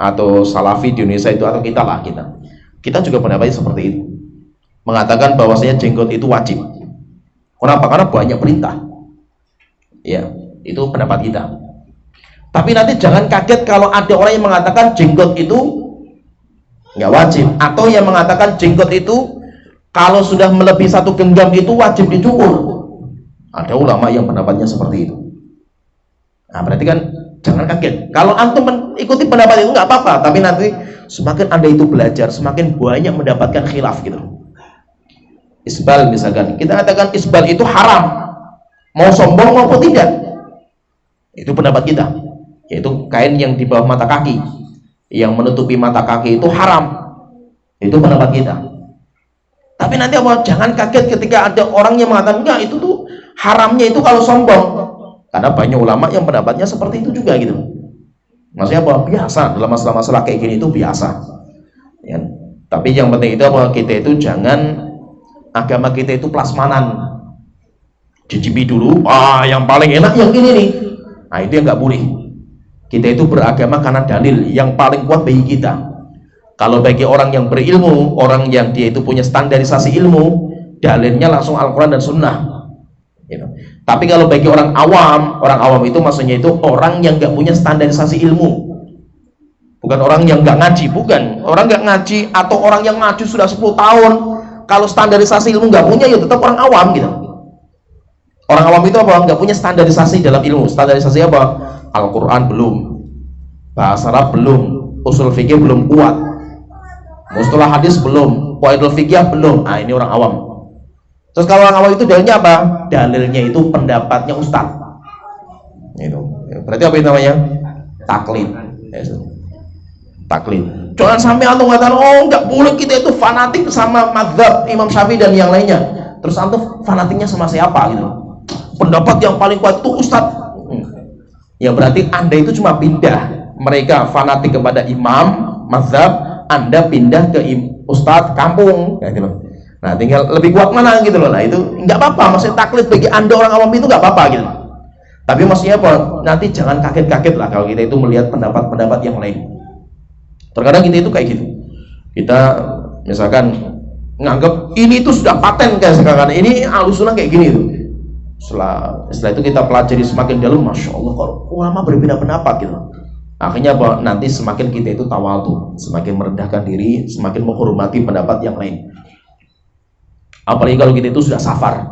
atau salafi di Indonesia itu, atau kita juga pendapatnya seperti itu, mengatakan bahwasanya jenggot itu wajib. Kenapa? Karena banyak perintah. Ya, itu pendapat kita. Tapi nanti jangan kaget kalau ada orang yang mengatakan jenggot itu nggak wajib, atau yang mengatakan jenggot itu kalau sudah melebihi 1 genggam itu wajib dicukur. Ada ulama yang pendapatnya seperti itu. Nah, berarti kan jangan kaget. Kalau antum mengikuti pendapat itu nggak apa-apa, tapi nanti semakin anda itu belajar, semakin banyak mendapatkan khilaf gitu. Isbal misalkan, kita katakan isbal itu haram, mau sombong maupun tidak. Itu pendapat kita. Yaitu kain yang di bawah mata kaki, yang menutupi mata kaki itu haram. Itu pendapat kita. Tapi nanti apa? Jangan kaget ketika ada orang yang mengatakan enggak, itu tuh haramnya itu kalau sombong. Karena banyak ulama yang pendapatnya seperti itu juga gitu. Maksudnya apa? Biasa dalam masalah-masalah kayak gini itu biasa. Ya. Tapi yang penting itu apa? Kita itu jangan agama kita itu plasmanan. Cicipi dulu, yang paling enak yang ini nih. Nah, itu yang nggak boleh. Kita itu beragama karena dalil yang paling kuat bagi kita. Kalau bagi orang yang berilmu, orang yang dia itu punya standarisasi ilmu, dalilnya langsung Al-Quran dan Sunnah. Gitu. Tapi kalau bagi orang awam itu maksudnya itu orang yang nggak punya standarisasi ilmu, bukan orang yang nggak ngaji, bukan orang nggak ngaji atau orang yang ngaji sudah 10 tahun, kalau standarisasi ilmu nggak punya, ya tetap orang awam gitu. Orang awam itu apa? Nggak punya standarisasi dalam ilmu. Standarisasi apa? Al-Quran belum, bahasa Arab belum, usul fikih belum kuat, mustalah hadis belum, qaidul fikih belum. Nah, ini orang awam. Terus kalau orang awam itu dalilnya apa? Dalilnya itu pendapatnya ustadz. Itu berarti apa itu namanya? Taklid. Taklid. Jangan sampai antum mengatakan, oh nggak boleh kita itu fanatik sama mazhab Imam Syafi'i dan yang lainnya. Terus antum fanatiknya sama siapa gitu? Pendapat yang paling kuat itu ustadz. Ya berarti anda itu cuma pindah, mereka fanatik kepada imam mazhab, anda pindah ke ustadz kampung ya, gitu. Nah tinggal lebih kuat mana gitu loh. Nah itu nggak apa-apa, maksudnya taklid bagi anda orang awam itu nggak apa-apa gitu. Tapi maksudnya apa? Nanti jangan kaget-kaget lah kalau kita itu melihat pendapat-pendapat yang lain. Terkadang kita itu kayak gitu, kita misalkan nganggap ini itu sudah paten kayak sekarang ini alusunan kayak gini tuh. Setelah itu kita pelajari semakin dalam, masya Allah kalau ulama berbeda pendapat gitu. Akhirnya apa? Nanti semakin kita itu tawadhu, semakin merendahkan diri, semakin menghormati pendapat yang lain. Apalagi kalau kita itu sudah safar.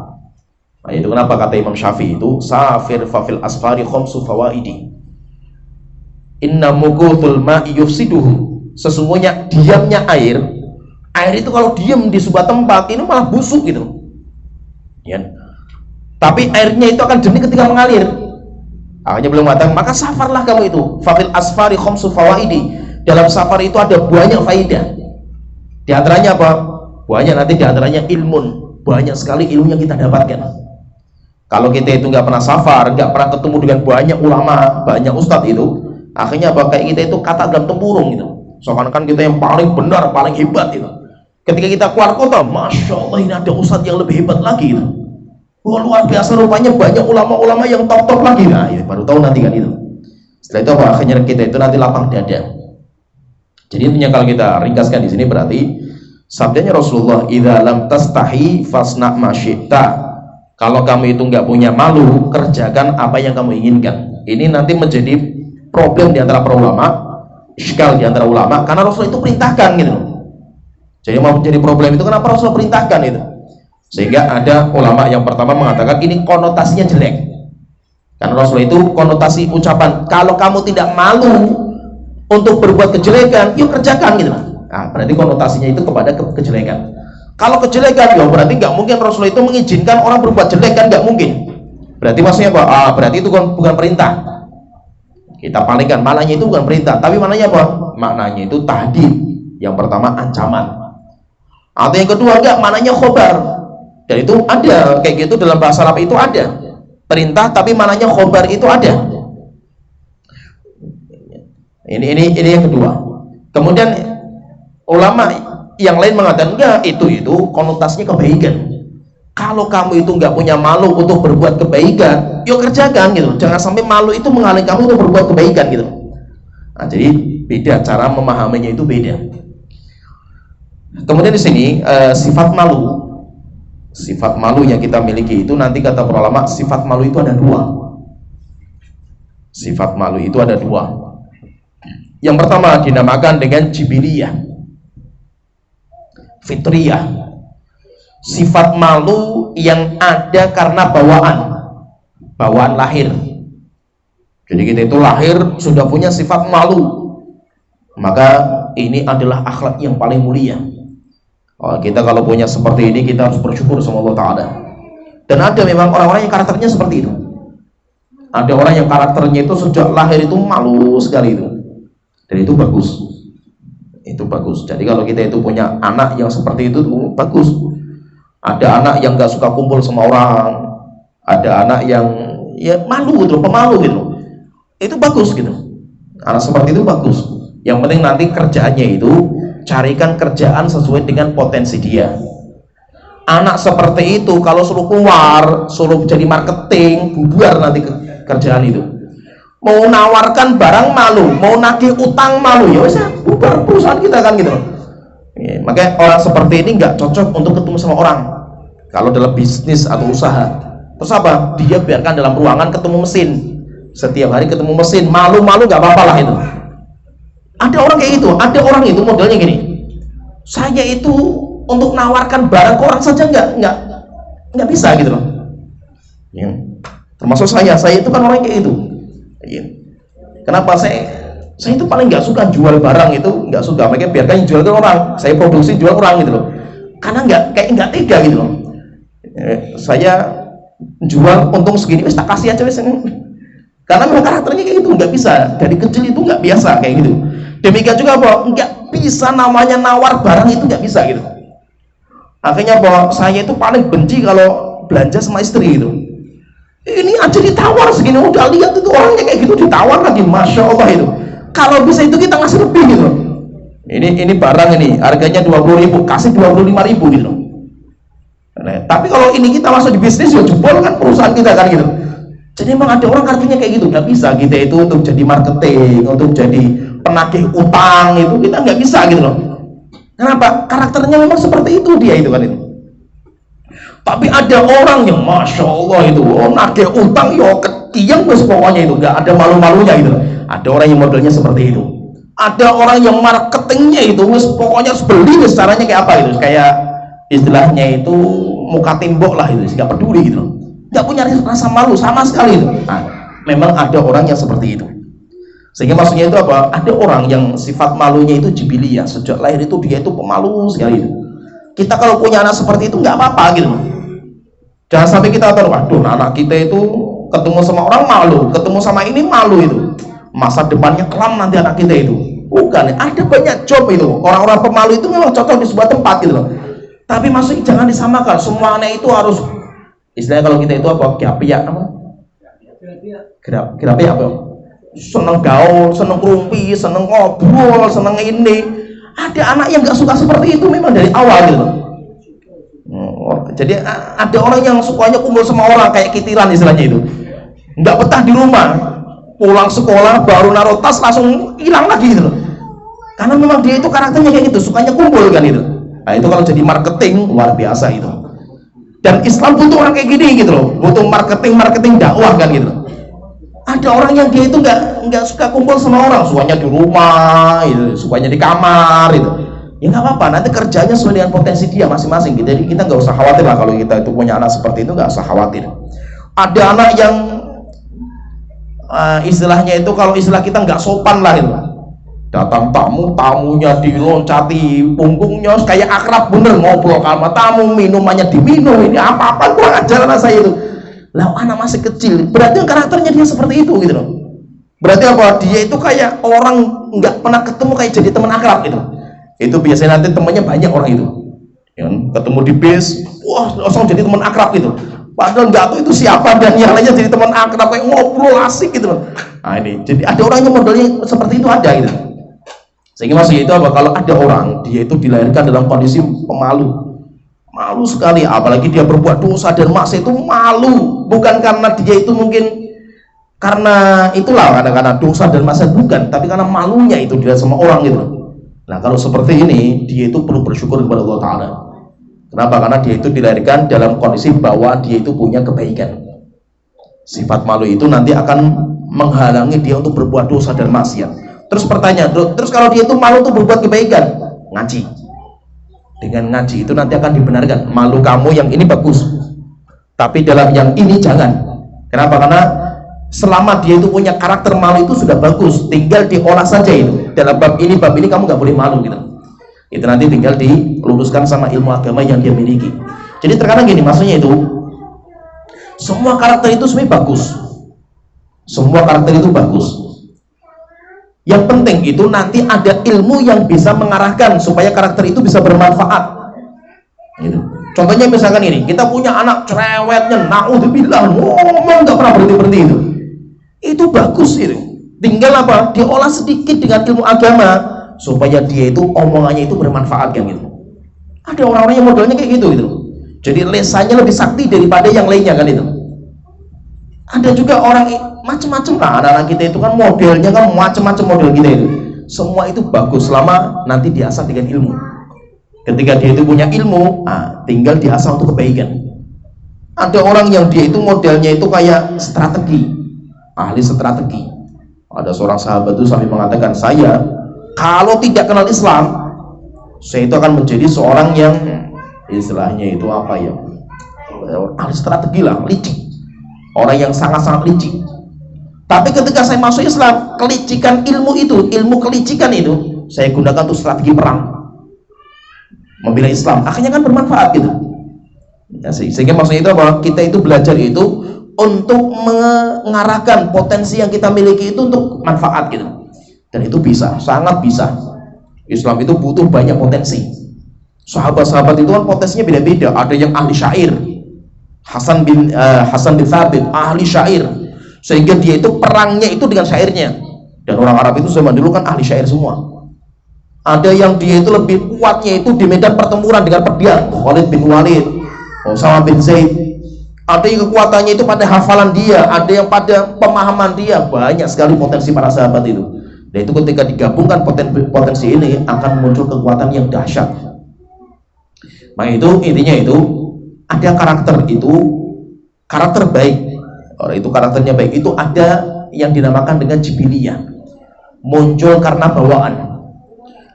Nah, itu kenapa kata Imam Syafi'i itu safir fafil asfari khamsu fawaidi. Inna mukuthul ma'i yufsiduhu. Sesungguhnya diamnya air itu kalau diam di sebuah tempat ini malah busuk gitu. Ya. Tapi airnya itu akan jernih ketika mengalir. Akhirnya beliau mengatakan, maka safarlah kamu itu. Fafil asfari khamsu fawaidi. Dalam safar itu ada banyak faidah. Di antaranya apa? Banyak, nanti di antaranya ilmun. Banyak sekali ilmu yang kita dapatkan. Kalau kita itu nggak pernah safar, nggak pernah ketemu dengan banyak ulama, banyak ustadz itu, akhirnya apa? Kayak kita itu kata dalam tempurung gitu. Soalnya kan kita yang paling benar, paling hebat itu. Ketika kita keluar kota, masya Allah ini ada ustadz yang lebih hebat lagi gitu. Oh, luar biasa, rupanya banyak ulama-ulama yang top-top lagi. Nah, ya, baru tahu nanti kan itu. Setelah itu apa? Akhirnya kita itu nanti lapang dada. Jadi intinya kalau kita ringkaskan di sini berarti sabdanya Rasulullah, "Idza lam tastahi fasna ma syi'ta." Kalau kamu itu nggak punya malu, kerjakan apa yang kamu inginkan. Ini nanti menjadi problem di antara para ulama, iskal di antara ulama, karena Rasul itu perintahkan gitu. Jadi mau menjadi problem itu kenapa Rasul perintahkan itu? Sehingga ada ulama yang pertama mengatakan ini konotasinya jelek, karena Rasul itu konotasi ucapan kalau kamu tidak malu untuk berbuat kejelekan, yuk kerjakan gitu. Nah, berarti konotasinya itu kepada kejelekan. Kalau kejelekan, ya berarti nggak mungkin Rasul itu mengizinkan orang berbuat jelek, kan nggak mungkin. Berarti maksudnya apa? Berarti itu bukan perintah. Kita palingkan, maknanya itu bukan perintah, tapi maknanya apa? Maknanya itu tahdid. Yang pertama ancaman. Atau yang kedua enggak, maknanya khobar. Dan itu ada kayak gitu dalam bahasa Arab itu ada perintah tapi mananya khobar itu ada. Ini yang kedua. Kemudian ulama yang lain mengatakan enggak, itu konotasinya kebaikan. Kalau kamu itu enggak punya malu untuk berbuat kebaikan, yuk kerjakan gitu. Jangan sampai malu itu menghalangi kamu untuk berbuat kebaikan gitu. Nah, jadi beda cara memahaminya, itu beda. Kemudian di sini sifat malu. Sifat malu yang kita miliki itu nanti kata para ulama, sifat malu itu ada dua. Sifat malu itu ada dua. Yang pertama dinamakan dengan jibiliyah, fitriyah. Sifat malu yang ada karena bawaan lahir. Jadi kita itu lahir sudah punya sifat malu, maka ini adalah akhlak yang paling mulia. Kita kalau punya seperti ini, kita harus bersyukur sama Allah Ta'ala. Dan ada memang orang-orang yang karakternya seperti itu. Ada orang yang karakternya itu sejak lahir itu malu sekali itu. Dan itu bagus. Itu bagus. Jadi kalau kita itu punya anak yang seperti itu bagus. Ada anak yang gak suka kumpul sama orang, ada anak yang ya malu gitu, pemalu gitu. Itu bagus gitu. Anak seperti itu bagus. Yang penting nanti kerjaannya itu carikan kerjaan sesuai dengan potensi dia. Anak seperti itu kalau suruh keluar, suruh jadi marketing, bubar nanti kerjaan itu. Mau nawarkan barang malu, mau nagih utang malu, ya wes bubar perusahaan kita kan gitu. Ya, makanya orang seperti ini nggak cocok untuk ketemu sama orang. Kalau dalam bisnis atau usaha, terus apa? Dia biarkan dalam ruangan ketemu mesin. Setiap hari ketemu mesin, malu-malu nggak apa-apa lah itu. Ada orang kayak gitu, ada orang itu modelnya gini. Saya itu untuk nawarkan barang ke orang saja nggak bisa gitu loh. ya. Termasuk saya itu kan orang kayak itu ya. Kenapa saya itu paling nggak suka jual barang, itu nggak suka, makanya biarkan yang jual itu orang, saya produksi jual orang gitu loh, karena nggak tega gitu loh. Saya jual untung segini wis tak kasih aja wis, karena memang karakternya kayak gitu, nggak bisa dari kecil itu nggak biasa kayak gitu. Demikian juga bahwa nggak bisa namanya nawar barang itu nggak bisa gitu. Akhirnya bahwa saya itu paling benci kalau belanja sama istri itu. Ini aja ditawar segini, udah lihat itu orangnya kayak gitu ditawar lagi, masya Allah itu. Kalau bisa itu kita ngasih lebih gitu. Ini barang ini harganya 20.000, kasih 25.000 gitu. Nah, tapi kalau ini kita masuk di bisnis ya jebol kan perusahaan kita kan gitu. Jadi memang ada orang karakternya kayak gitu, nggak bisa kita itu untuk jadi marketing, untuk jadi penagih utang itu kita nggak bisa gitu loh. Kenapa? Karakternya memang seperti itu dia itu kan itu. Tapi ada orang yang masya Allah itu, nagih utang yo ketiang bos pokoknya itu, nggak ada malu-malunya gitu. Ada orang yang modelnya seperti itu. Ada orang yang marketingnya itu, pokoknya harus beli, caranya kayak apa itu? Kayak istilahnya itu muka tembok lah itu, nggak peduli gitu loh. Nggak punya rasa malu sama sekali itu. Nah, memang ada orang yang seperti itu. Sehingga maksudnya itu apa? Ada orang yang sifat malunya itu jibiliyah, sejak lahir itu dia itu pemalu sekali itu. Kita kalau punya anak seperti itu nggak apa-apa gitu loh. Jangan sampai kita tahu, aduh anak kita itu ketemu sama orang malu, ketemu sama ini malu itu, masa depannya kelam nanti anak kita itu. Bukan, ada banyak job itu. Orang-orang pemalu itu memang cocok di sebuah tempat gitu loh. Tapi maksudnya jangan disamakan, semua anak itu harus, istilahnya kalau kita itu apa? Gerak apa? Gerak apa? Seneng gaul, seneng kerumpi, seneng ngobrol, seneng ini. Ada anak yang nggak suka seperti itu memang dari awal gitu loh. Jadi ada orang yang sukanya kumpul sama orang kayak kitiran istilahnya itu, nggak betah di rumah, pulang sekolah baru naruh tas langsung hilang lagi gitu loh. Karena memang dia itu karakternya kayak gitu, sukanya kumpul kan itu. Nah itu kalau jadi marketing luar biasa itu. Dan Islam butuh orang kayak gini gitu loh, butuh marketing dakwah kan gitu. Ada orang yang dia itu nggak suka kumpul sama orang, sukanya di rumah, gitu, sukanya di kamar itu. Ya nggak apa-apa, nanti kerjanya sesuai dengan potensi dia masing-masing. Jadi kita nggak usah khawatir lah kalau kita itu punya anak seperti itu, nggak usah khawatir. Ada anak yang istilahnya itu kalau istilah kita nggak sopan lah itu. Datang tamunya diloncati punggungnya kayak akrab bener, ngobrol sama tamu, minumannya diminum, ini apa-apa kurang ajar anak saya itu. Lah anak masih kecil, berarti karakternya dia seperti itu gitu loh. Berarti apa? Dia itu kayak orang nggak pernah ketemu kayak jadi teman akrab gitu. Itu biasanya nanti temannya banyak orang itu yang ketemu di bis, wah langsung jadi teman akrab gitu, padahal nggak tahu itu siapa, dan yang lainnya jadi teman akrab kayak ngobrol asik gitu loh. Nah ini, jadi ada orang yang modelnya seperti itu ada gitu. Sehingga maksudnya itu apa? Kalau ada orang dia itu dilahirkan dalam kondisi pemalu, malu sekali, apalagi dia berbuat dosa dan maksiat itu malu, bukan karena dia itu mungkin karena itulah karena dosa dan maksiat, bukan, tapi karena malunya itu dilihat sama orang gitu loh. Nah kalau seperti ini dia itu perlu bersyukur kepada Allah Ta'ala. Kenapa? Karena dia itu dilahirkan dalam kondisi bahwa dia itu punya kebaikan. Sifat malu itu nanti akan menghalangi dia untuk berbuat dosa dan maksiat. Terus pertanyaan, terus kalau dia itu malu untuk berbuat kebaikan, ngaji. Dengan ngaji itu nanti akan dibenarkan, malu kamu yang ini bagus, tapi dalam yang ini jangan. Kenapa? Karena selama dia itu punya karakter malu itu sudah bagus, tinggal diolah saja itu. Dalam bab ini kamu nggak boleh malu gitu. Itu nanti tinggal diluruskan sama ilmu agama yang dia miliki. Jadi terkadang gini, maksudnya itu semua karakter itu sebenarnya bagus. Semua karakter itu bagus. Yang penting itu nanti ada ilmu yang bisa mengarahkan supaya karakter itu bisa bermanfaat. Gitu. Contohnya misalkan ini, kita punya anak cerewetnya, naudzubillah, ngomong nggak pernah berhenti itu. Itu bagus itu. Tinggal apa? Diolah sedikit dengan ilmu agama supaya dia itu omongannya itu bermanfaat kan gitu. Ada orang-orang yang modelnya kayak gitu gitu. Jadi lesanya lebih sakti daripada yang lainnya kan itu. Ada juga orang macam-macam lah, anak-anak kita itu kan modelnya kan macam-macam model kita itu. Semua itu bagus selama nanti diasah dengan ilmu. Ketika dia itu punya ilmu, tinggal diasah untuk kebaikan. Ada orang yang dia itu modelnya itu kayak strategi, ahli strategi. Ada seorang sahabat itu sampai mengatakan, saya kalau tidak kenal Islam, saya itu akan menjadi seorang yang istilahnya itu apa ya, ahli strategi lah, licik. orang yang sangat-sangat licik. Tapi ketika saya masuk Islam, kelicikan ilmu kelicikan itu saya gunakan untuk strategi perang, membela Islam. Akhirnya kan bermanfaat gitu. Ya, sehingga maksudnya itu apa? Kita itu belajar itu untuk mengarahkan potensi yang kita miliki itu untuk manfaat gitu. Dan itu bisa, sangat bisa. Islam itu butuh banyak potensi. Sahabat-sahabat itu kan potensinya beda-beda. Ada yang ahli syair, Hasan bin Thabit, ahli syair, sehingga dia itu perangnya itu dengan syairnya. Dan orang Arab itu zaman dulu kan ahli syair semua. Ada yang dia itu lebih kuatnya itu di medan pertempuran dengan pedang, Khalid bin Walid, Usama bin Zaid. Ada yang kekuatannya itu pada hafalan dia, ada yang pada pemahaman dia. Banyak sekali potensi para sahabat itu. Dan itu ketika digabungkan potensi ini akan muncul kekuatan yang dahsyat. Maka itu intinya itu ada karakter baik. Orang itu karakternya baik itu ada yang dinamakan dengan jibiliyah, muncul karena bawaan.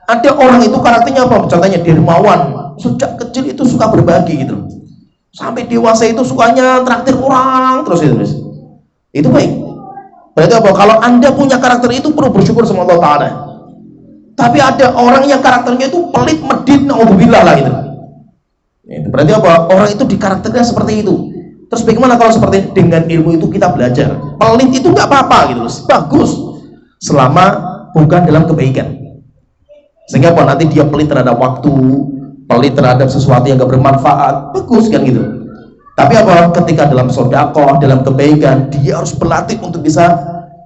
Ada orang itu karakternya apa? Contohnya dermawan, sejak kecil itu suka berbagi gitu. Sampai dewasa itu sukanya traktir orang terus. Itu baik. Berarti apa? Kalau Anda punya karakter itu perlu bersyukur sama Allah Ta'ala. Tapi ada orang yang karakternya itu pelit, medit, naudzubillah lah gitu. Itu berarti apa? Orang itu di karakternya seperti itu. Terus bagaimana kalau seperti dengan ilmu itu kita belajar? Pelit itu nggak apa-apa gitu, bagus selama bukan dalam kebaikan. Sehingga apa? Nanti dia pelit terhadap waktu, pelit terhadap sesuatu yang gak bermanfaat, bagus kan gitu. Tapi apa? Ketika dalam sedekah, dalam kebaikan, dia harus berlatih untuk bisa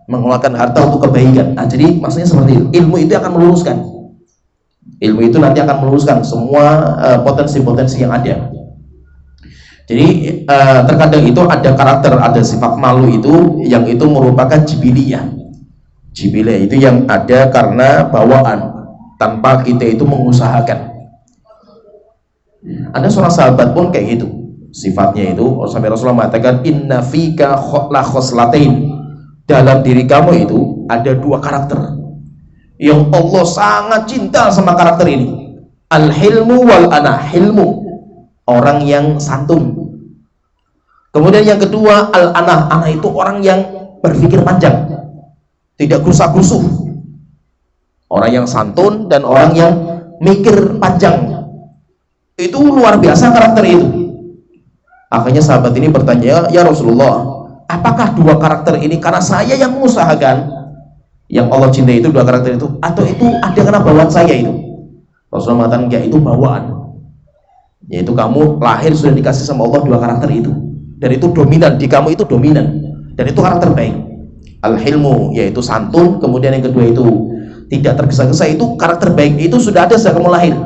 mengeluarkan harta untuk kebaikan. Nah, jadi maksudnya seperti itu. Ilmu itu akan meluruskan. Ilmu itu nanti akan meluruskan semua potensi-potensi yang ada. Jadi terkadang itu ada karakter, ada sifat malu itu yang itu merupakan jibiliyah. Jibiliyah itu yang ada karena bawaan, tanpa kita itu mengusahakan. Ada seorang sahabat pun kayak gitu sifatnya itu, sampai Rasulullah mengatakan inna fika la khoslatain, dalam diri kamu itu ada dua karakter yang Allah sangat cinta sama karakter ini. Al-hilmu wal ana, hilmu, orang yang santun. Kemudian yang kedua al-anah, anah itu orang yang berpikir panjang, tidak gerusa-gerusuh. Orang yang santun dan orang yang mikir panjang. Itu luar biasa karakter itu. Akhirnya sahabat ini bertanya, ya Rasulullah, apakah dua karakter ini karena saya yang mengusahakan, yang Allah cintai itu dua karakter itu, atau itu ada karena bawaan saya itu? Rasulullah mengatakan, ya itu bawaan, yaitu kamu lahir sudah dikasih sama Allah dua karakter itu, dan itu dominan di kamu, itu dominan, dan itu karakter baik. Al-hilmu yaitu santun, kemudian yang kedua itu tidak tergesa-gesa, itu karakter baik, itu sudah ada sejak kamu lahir.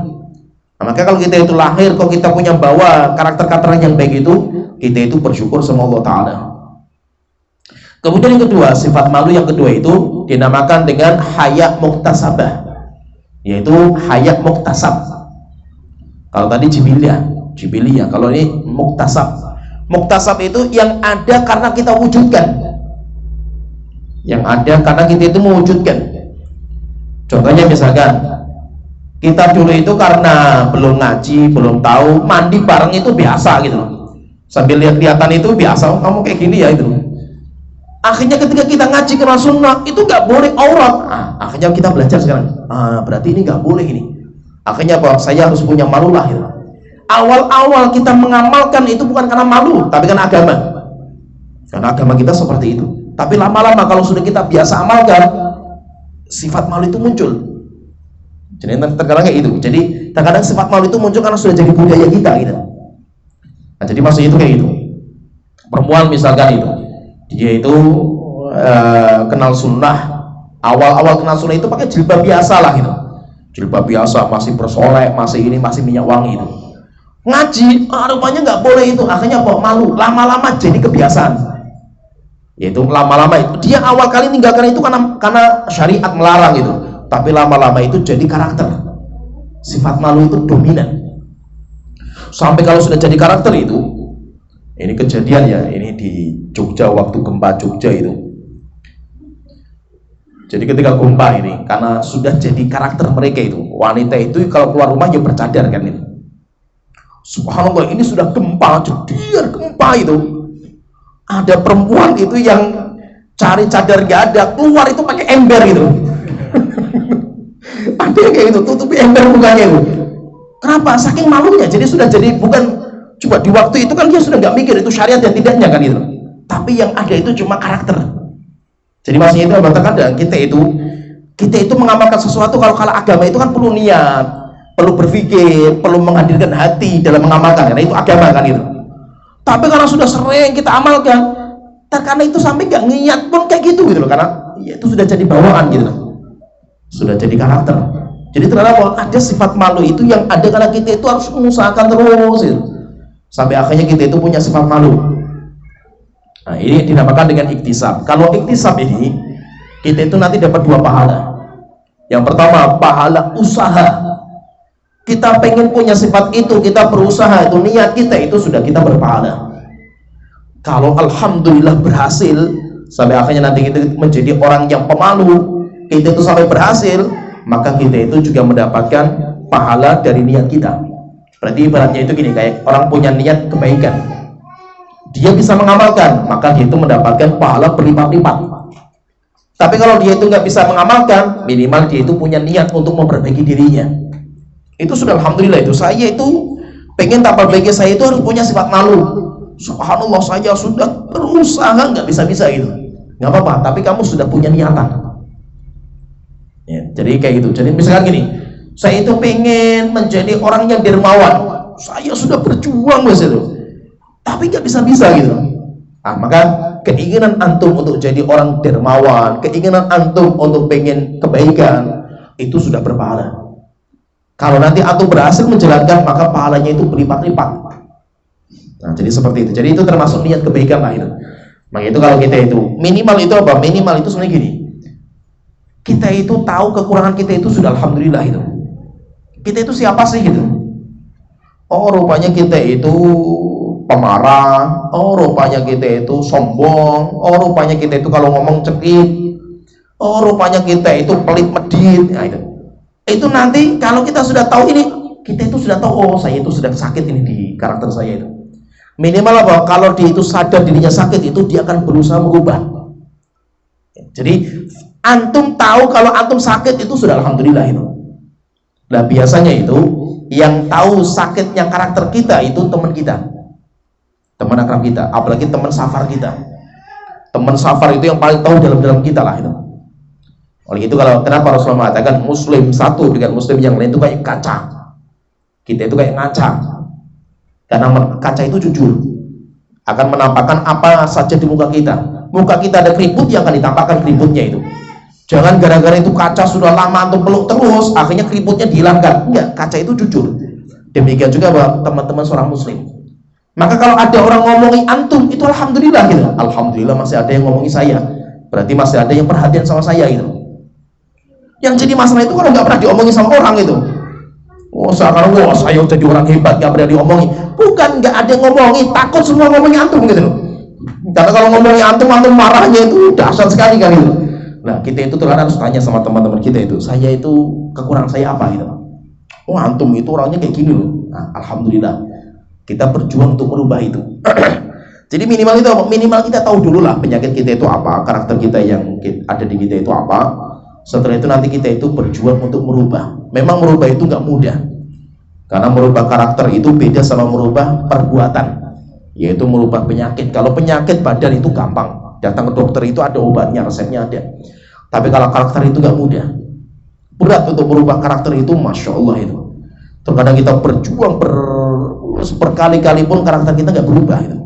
Nah, maka kalau kita itu lahir, kalau kita punya bawa karakter-karakter yang baik itu, kita itu bersyukur sama Allah Ta'ala. Kemudian yang kedua, sifat malu yang kedua itu dinamakan dengan haya muktasabah, yaitu haya muktasab. Kalau tadi jibiliyah, kalau ini muktasab. Muktasab itu yang ada karena kita wujudkan, yang ada karena kita itu mewujudkan. Contohnya misalkan kita dulu itu karena belum ngaji, belum tahu, mandi bareng itu biasa gitu loh, sambil lihat-lihatan itu biasa, oh, kamu kayak gini ya itu. Akhirnya ketika kita ngaji kenal sunnah itu nggak boleh aurat. Akhirnya kita belajar sekarang, berarti ini nggak boleh ini. Akhirnya apa? Saya harus punya malu lah gitu. Awal-awal kita mengamalkan itu bukan karena malu, tapi karena agama. Karena agama kita seperti itu. Tapi lama-lama kalau sudah kita biasa amalkan, sifat malu itu muncul. Jadi terkadang kayak itu. Jadi terkadang sifat malu itu muncul karena sudah jadi budaya kita gitu. Nah, jadi maksudnya itu kayak gitu. Perempuan misalkan itu, dia itu kenal sunnah, awal-awal kenal sunnah itu pakai jilbab biasa lah gitu. Jilbab biasa, masih bersolek, masih ini, masih minyak wangi itu. Ngaji, rupanya nggak boleh itu. Akhirnya apa? Malu. Lama-lama jadi kebiasaan. Yaitu lama-lama itu dia awal kali tinggalkan itu karena syariat melarang gitu. Tapi lama-lama itu jadi karakter. Sifat malu itu dominan. Sampai kalau sudah jadi karakter itu, ini kejadian ya, ini di Jogja waktu gempa Jogja itu. Jadi ketika gempa ini, karena sudah jadi karakter mereka itu, wanita itu kalau keluar rumah ya bercadar kan itu. Subhanallah, ini sudah gempa, jediar gempa itu. Ada perempuan itu yang cari cadar nggak ada, keluar itu pakai ember gitu. Ada yang kayak gitu, tutupi ember mukanya itu. Kenapa? Saking malunya. Jadi sudah jadi bukan, coba di waktu itu kan dia sudah nggak mikir itu syariat dan tidaknya kan itu. Tapi yang ada itu cuma karakter. Jadi maksudnya itu terkadang kita itu mengamalkan sesuatu, kalau agama itu kan perlu niat, perlu berpikir, perlu menghadirkan hati dalam mengamalkan, karena itu agama kan itu. Tapi karena sudah sering kita amalkan, karena itu sampai nggak niat pun kayak gitu loh, karena ya itu sudah jadi bawaan gitu loh, sudah jadi karakter. Jadi ternyata ada sifat malu itu yang ada karena kita itu harus mengusahakan terus gitu, sampai akhirnya kita itu punya sifat malu. Nah, ini dinamakan dengan iktisab. Kalau iktisab ini, kita itu nanti dapat 2 pahala. Yang pertama, pahala usaha. Kita pengen punya sifat itu, kita berusaha, itu niat kita itu sudah kita berpahala. Kalau alhamdulillah berhasil, sampai akhirnya nanti kita menjadi orang yang pemalu, kita itu sampai berhasil, maka kita itu juga mendapatkan pahala dari niat kita. Berarti ibaratnya itu gini, kayak orang punya niat kebaikan, dia bisa mengamalkan, maka dia itu mendapatkan pahala berlipat-lipat. Tapi kalau dia itu nggak bisa mengamalkan, minimal dia itu punya niat untuk memperbaiki dirinya. Itu sudah alhamdulillah. Itu saya itu pengen tak perbaiki, saya itu harus punya sifat malu. Subhanallah, saya sudah berusaha nggak bisa-bisa gitu. Nggak apa-apa, tapi kamu sudah punya niatan. Ya, jadi kayak gitu. Jadi misalkan gini, saya itu pengen menjadi orang yang dermawan. Saya sudah berjuang mas itu, tapi nggak bisa-bisa gitu. Nah, maka keinginan antum untuk jadi orang dermawan, keinginan antum untuk pengen kebaikan, itu sudah berpahala. Kalau nanti antum berhasil menjalankan, maka pahalanya itu berlipat-lipat. Nah, jadi seperti itu. Jadi itu termasuk niat kebaikan lah itu. Maka itu kalau kita itu minimal itu apa? Minimal itu sebenarnya gini. Kita itu tahu kekurangan kita itu sudah alhamdulillah itu. Kita itu siapa sih gitu? Oh, rupanya kita itu pemarah. Oh, rupanya kita itu sombong. Oh, rupanya kita itu kalau ngomong cekit. Oh, rupanya kita itu pelit medit. Nah, itu nanti kalau kita sudah tahu ini, kita itu sudah tahu, oh saya itu sudah sakit ini di karakter saya itu. Minimal apa? Kalau dia itu sadar dirinya sakit, itu dia akan berusaha merubah. Jadi antum tahu kalau antum sakit itu sudah alhamdulillah itu. Nah, biasanya itu yang tahu sakitnya karakter kita itu teman kita, teman akrab kita, apalagi teman safar kita. Teman safar itu yang paling tahu dalam kita lah itu. Oleh itu kalau kenapa Rasulullah mengatakan muslim satu dengan muslim yang lain itu kayak kaca, kita itu kayak ngaca. Karena kaca itu jujur, akan menampakkan apa saja di muka kita. Muka kita ada keriput, yang akan ditampakkan keriputnya itu. Jangan gara-gara itu kaca sudah lama untuk peluk terus, akhirnya keriputnya dihilangkan. Enggak, kaca itu jujur. Demikian juga teman-teman seorang muslim. Maka kalau ada orang ngomongin antum, itu alhamdulillah gitu. Alhamdulillah masih ada yang ngomongin saya. Berarti masih ada yang perhatian sama saya gitu. Yang jadi masalah itu kalau nggak pernah diomongin sama orang itu. Oh, sekarang wah saya jadi orang hebat, nggak pernah diomongin. Bukan nggak ada yang ngomongin, takut semua ngomongin antum gitu loh. Karena kalau ngomongin antum marahnya itu dahsyat sekali kan gitu. Nah, kita itu terkadang harus tanya sama teman-teman kita itu, saya itu kekurangan saya apa gitu. Oh, antum itu orangnya kayak gini loh. Nah, alhamdulillah kita berjuang untuk merubah itu. Jadi minimal itu apa? Minimal kita tahu dulu lah penyakit kita itu apa, karakter kita yang ada di kita itu apa. Setelah itu nanti kita itu berjuang untuk merubah. Memang merubah itu nggak mudah, karena merubah karakter itu beda sama merubah perbuatan, yaitu merubah penyakit. Kalau penyakit badan itu gampang, datang ke dokter itu ada obatnya, resepnya ada. Tapi kalau karakter itu nggak mudah, berat untuk merubah karakter itu, masya Allah itu. Terkadang kita berjuang berkali-kali pun karakter kita nggak berubah itu.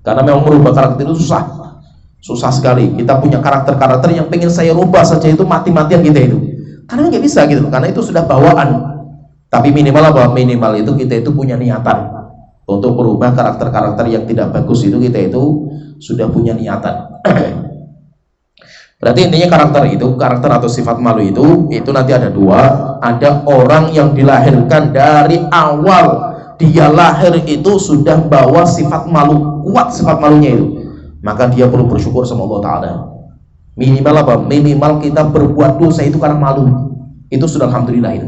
Karena memang merubah karakter itu susah sekali. Kita punya karakter-karakter yang pengen saya rubah saja itu mati-matian kita itu. Karena nggak bisa gitu, karena itu sudah bawaan. Tapi minimal apa? Minimal itu kita itu punya niatan untuk merubah karakter-karakter yang tidak bagus itu, kita itu sudah punya niatan. Berarti intinya karakter atau sifat malu itu nanti ada 2. Ada orang yang dilahirkan dari awal dia lahir itu sudah bawa sifat malu, kuat sifat malunya itu, maka dia perlu bersyukur sama Allah Ta'ala. Minimal apa? Minimal kita berbuat dosa itu karena malu, itu sudah alhamdulillah itu.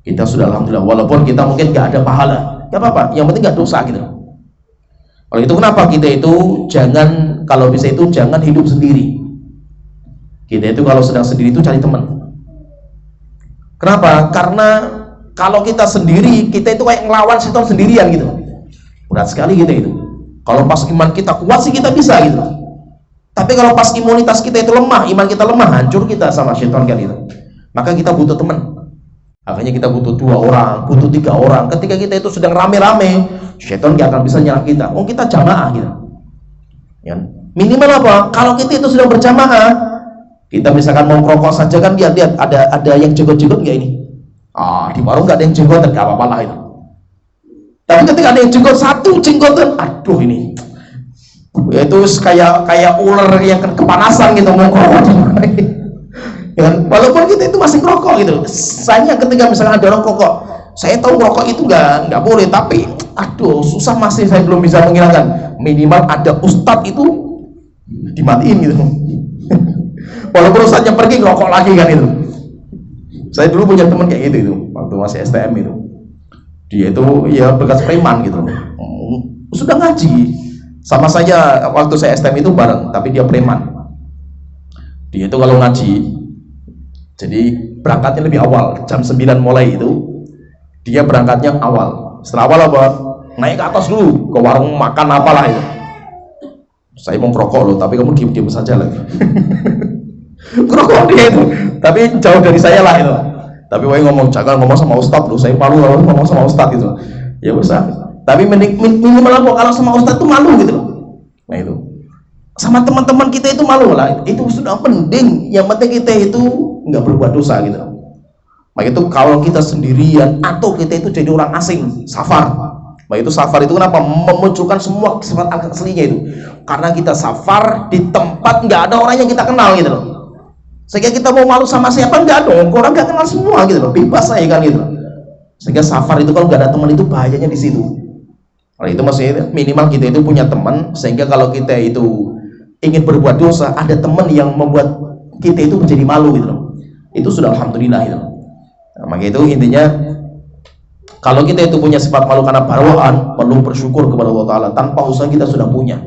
Kita sudah alhamdulillah, walaupun kita mungkin gak ada pahala, gak apa-apa, yang penting gak dosa gitu. Oleh itu kenapa kita itu jangan, kalau bisa itu jangan hidup sendiri. Kita itu kalau sedang sendiri itu cari teman. Kenapa? Karena kalau kita sendiri, kita itu kayak ngelawan setan sendirian gitu. Berat sekali kita itu. Kalau pas iman kita kuat sih kita bisa gitu. Tapi kalau pas imunitas kita itu lemah, iman kita lemah, hancur kita sama setan kan itu. Maka kita butuh teman. Makanya kita butuh 2 orang, butuh 3 orang. Ketika kita itu sedang rame-rame, setan gak akan bisa nyerang kita. Oh, kita jamaah gitu. Ya. Minimal apa? Kalau kita itu sedang berjamaah, kita misalkan mau ngerokok saja kan, lihat ada yang jenggot-jenggot nggak ini? Di warung nggak ada yang jenggotan, nggak apa-apa lah itu. Tapi ketika ada yang jenggot, 1 jenggotan, aduh ini, ya itu kayak ular yang kepanasan gitu mau ngerokok. Ya, walaupun kita itu masih ngerokok gitu. Saya ketika misalkan ada orang ngerokok, saya tahu ngerokok itu nggak boleh, tapi aduh susah, masih saya belum bisa menghilangkan. Minimal ada ustadz itu dimatiin gitu. Walaupun ustadznya pergi, ngerokok lagi kan itu. Saya dulu punya teman kayak gitu itu, waktu masih STM itu. Dia itu ya bekas preman gitu. Sudah ngaji sama saya waktu saya STM itu bareng, tapi dia preman. Dia itu kalau ngaji, jadi berangkatnya lebih awal, jam 9 mulai itu. Dia berangkatnya awal. Setelah awal apa? Naik ke atas dulu, ke warung makan apalah itu. Saya mau ngerokok loh, tapi kamu diam-diam saja lah. Ngerokok dia itu, tapi jauh dari saya lah itu. Tapi woi ngomong, jangan ngomong sama ustadz loh, saya malu kalau ngomong sama ustadz gitu. Ya usah. Tapi minimal apa, kalau sama ustadz tuh malu gitu loh. Nah itu, sama teman-teman kita itu malu lah. Itu sudah penting. Yang penting kita itu nggak berbuat dosa gitu loh. Maka itu kalau kita sendirian atau kita itu jadi orang asing, safar. Maka itu safar itu kenapa? Memunculkan semua sifat aslinya itu. Karena kita safar di tempat nggak ada orang yang kita kenal gitu loh. Sehingga kita mau malu sama siapa, enggak dong, orang nggak kenal semua gitu loh, bebas saya kan gitu. Sehingga safar itu kalau nggak ada teman itu bahayanya di situ. Nah, itu maksudnya minimal kita itu punya teman, sehingga kalau kita itu ingin berbuat dosa, ada teman yang membuat kita itu menjadi malu gitu loh. Itu sudah alhamdulillah gitu loh. Nah, maka itu intinya, kalau kita itu punya sifat malu karena bawaan, perlu bersyukur kepada Allah Ta'ala. Tanpa usaha kita sudah punya.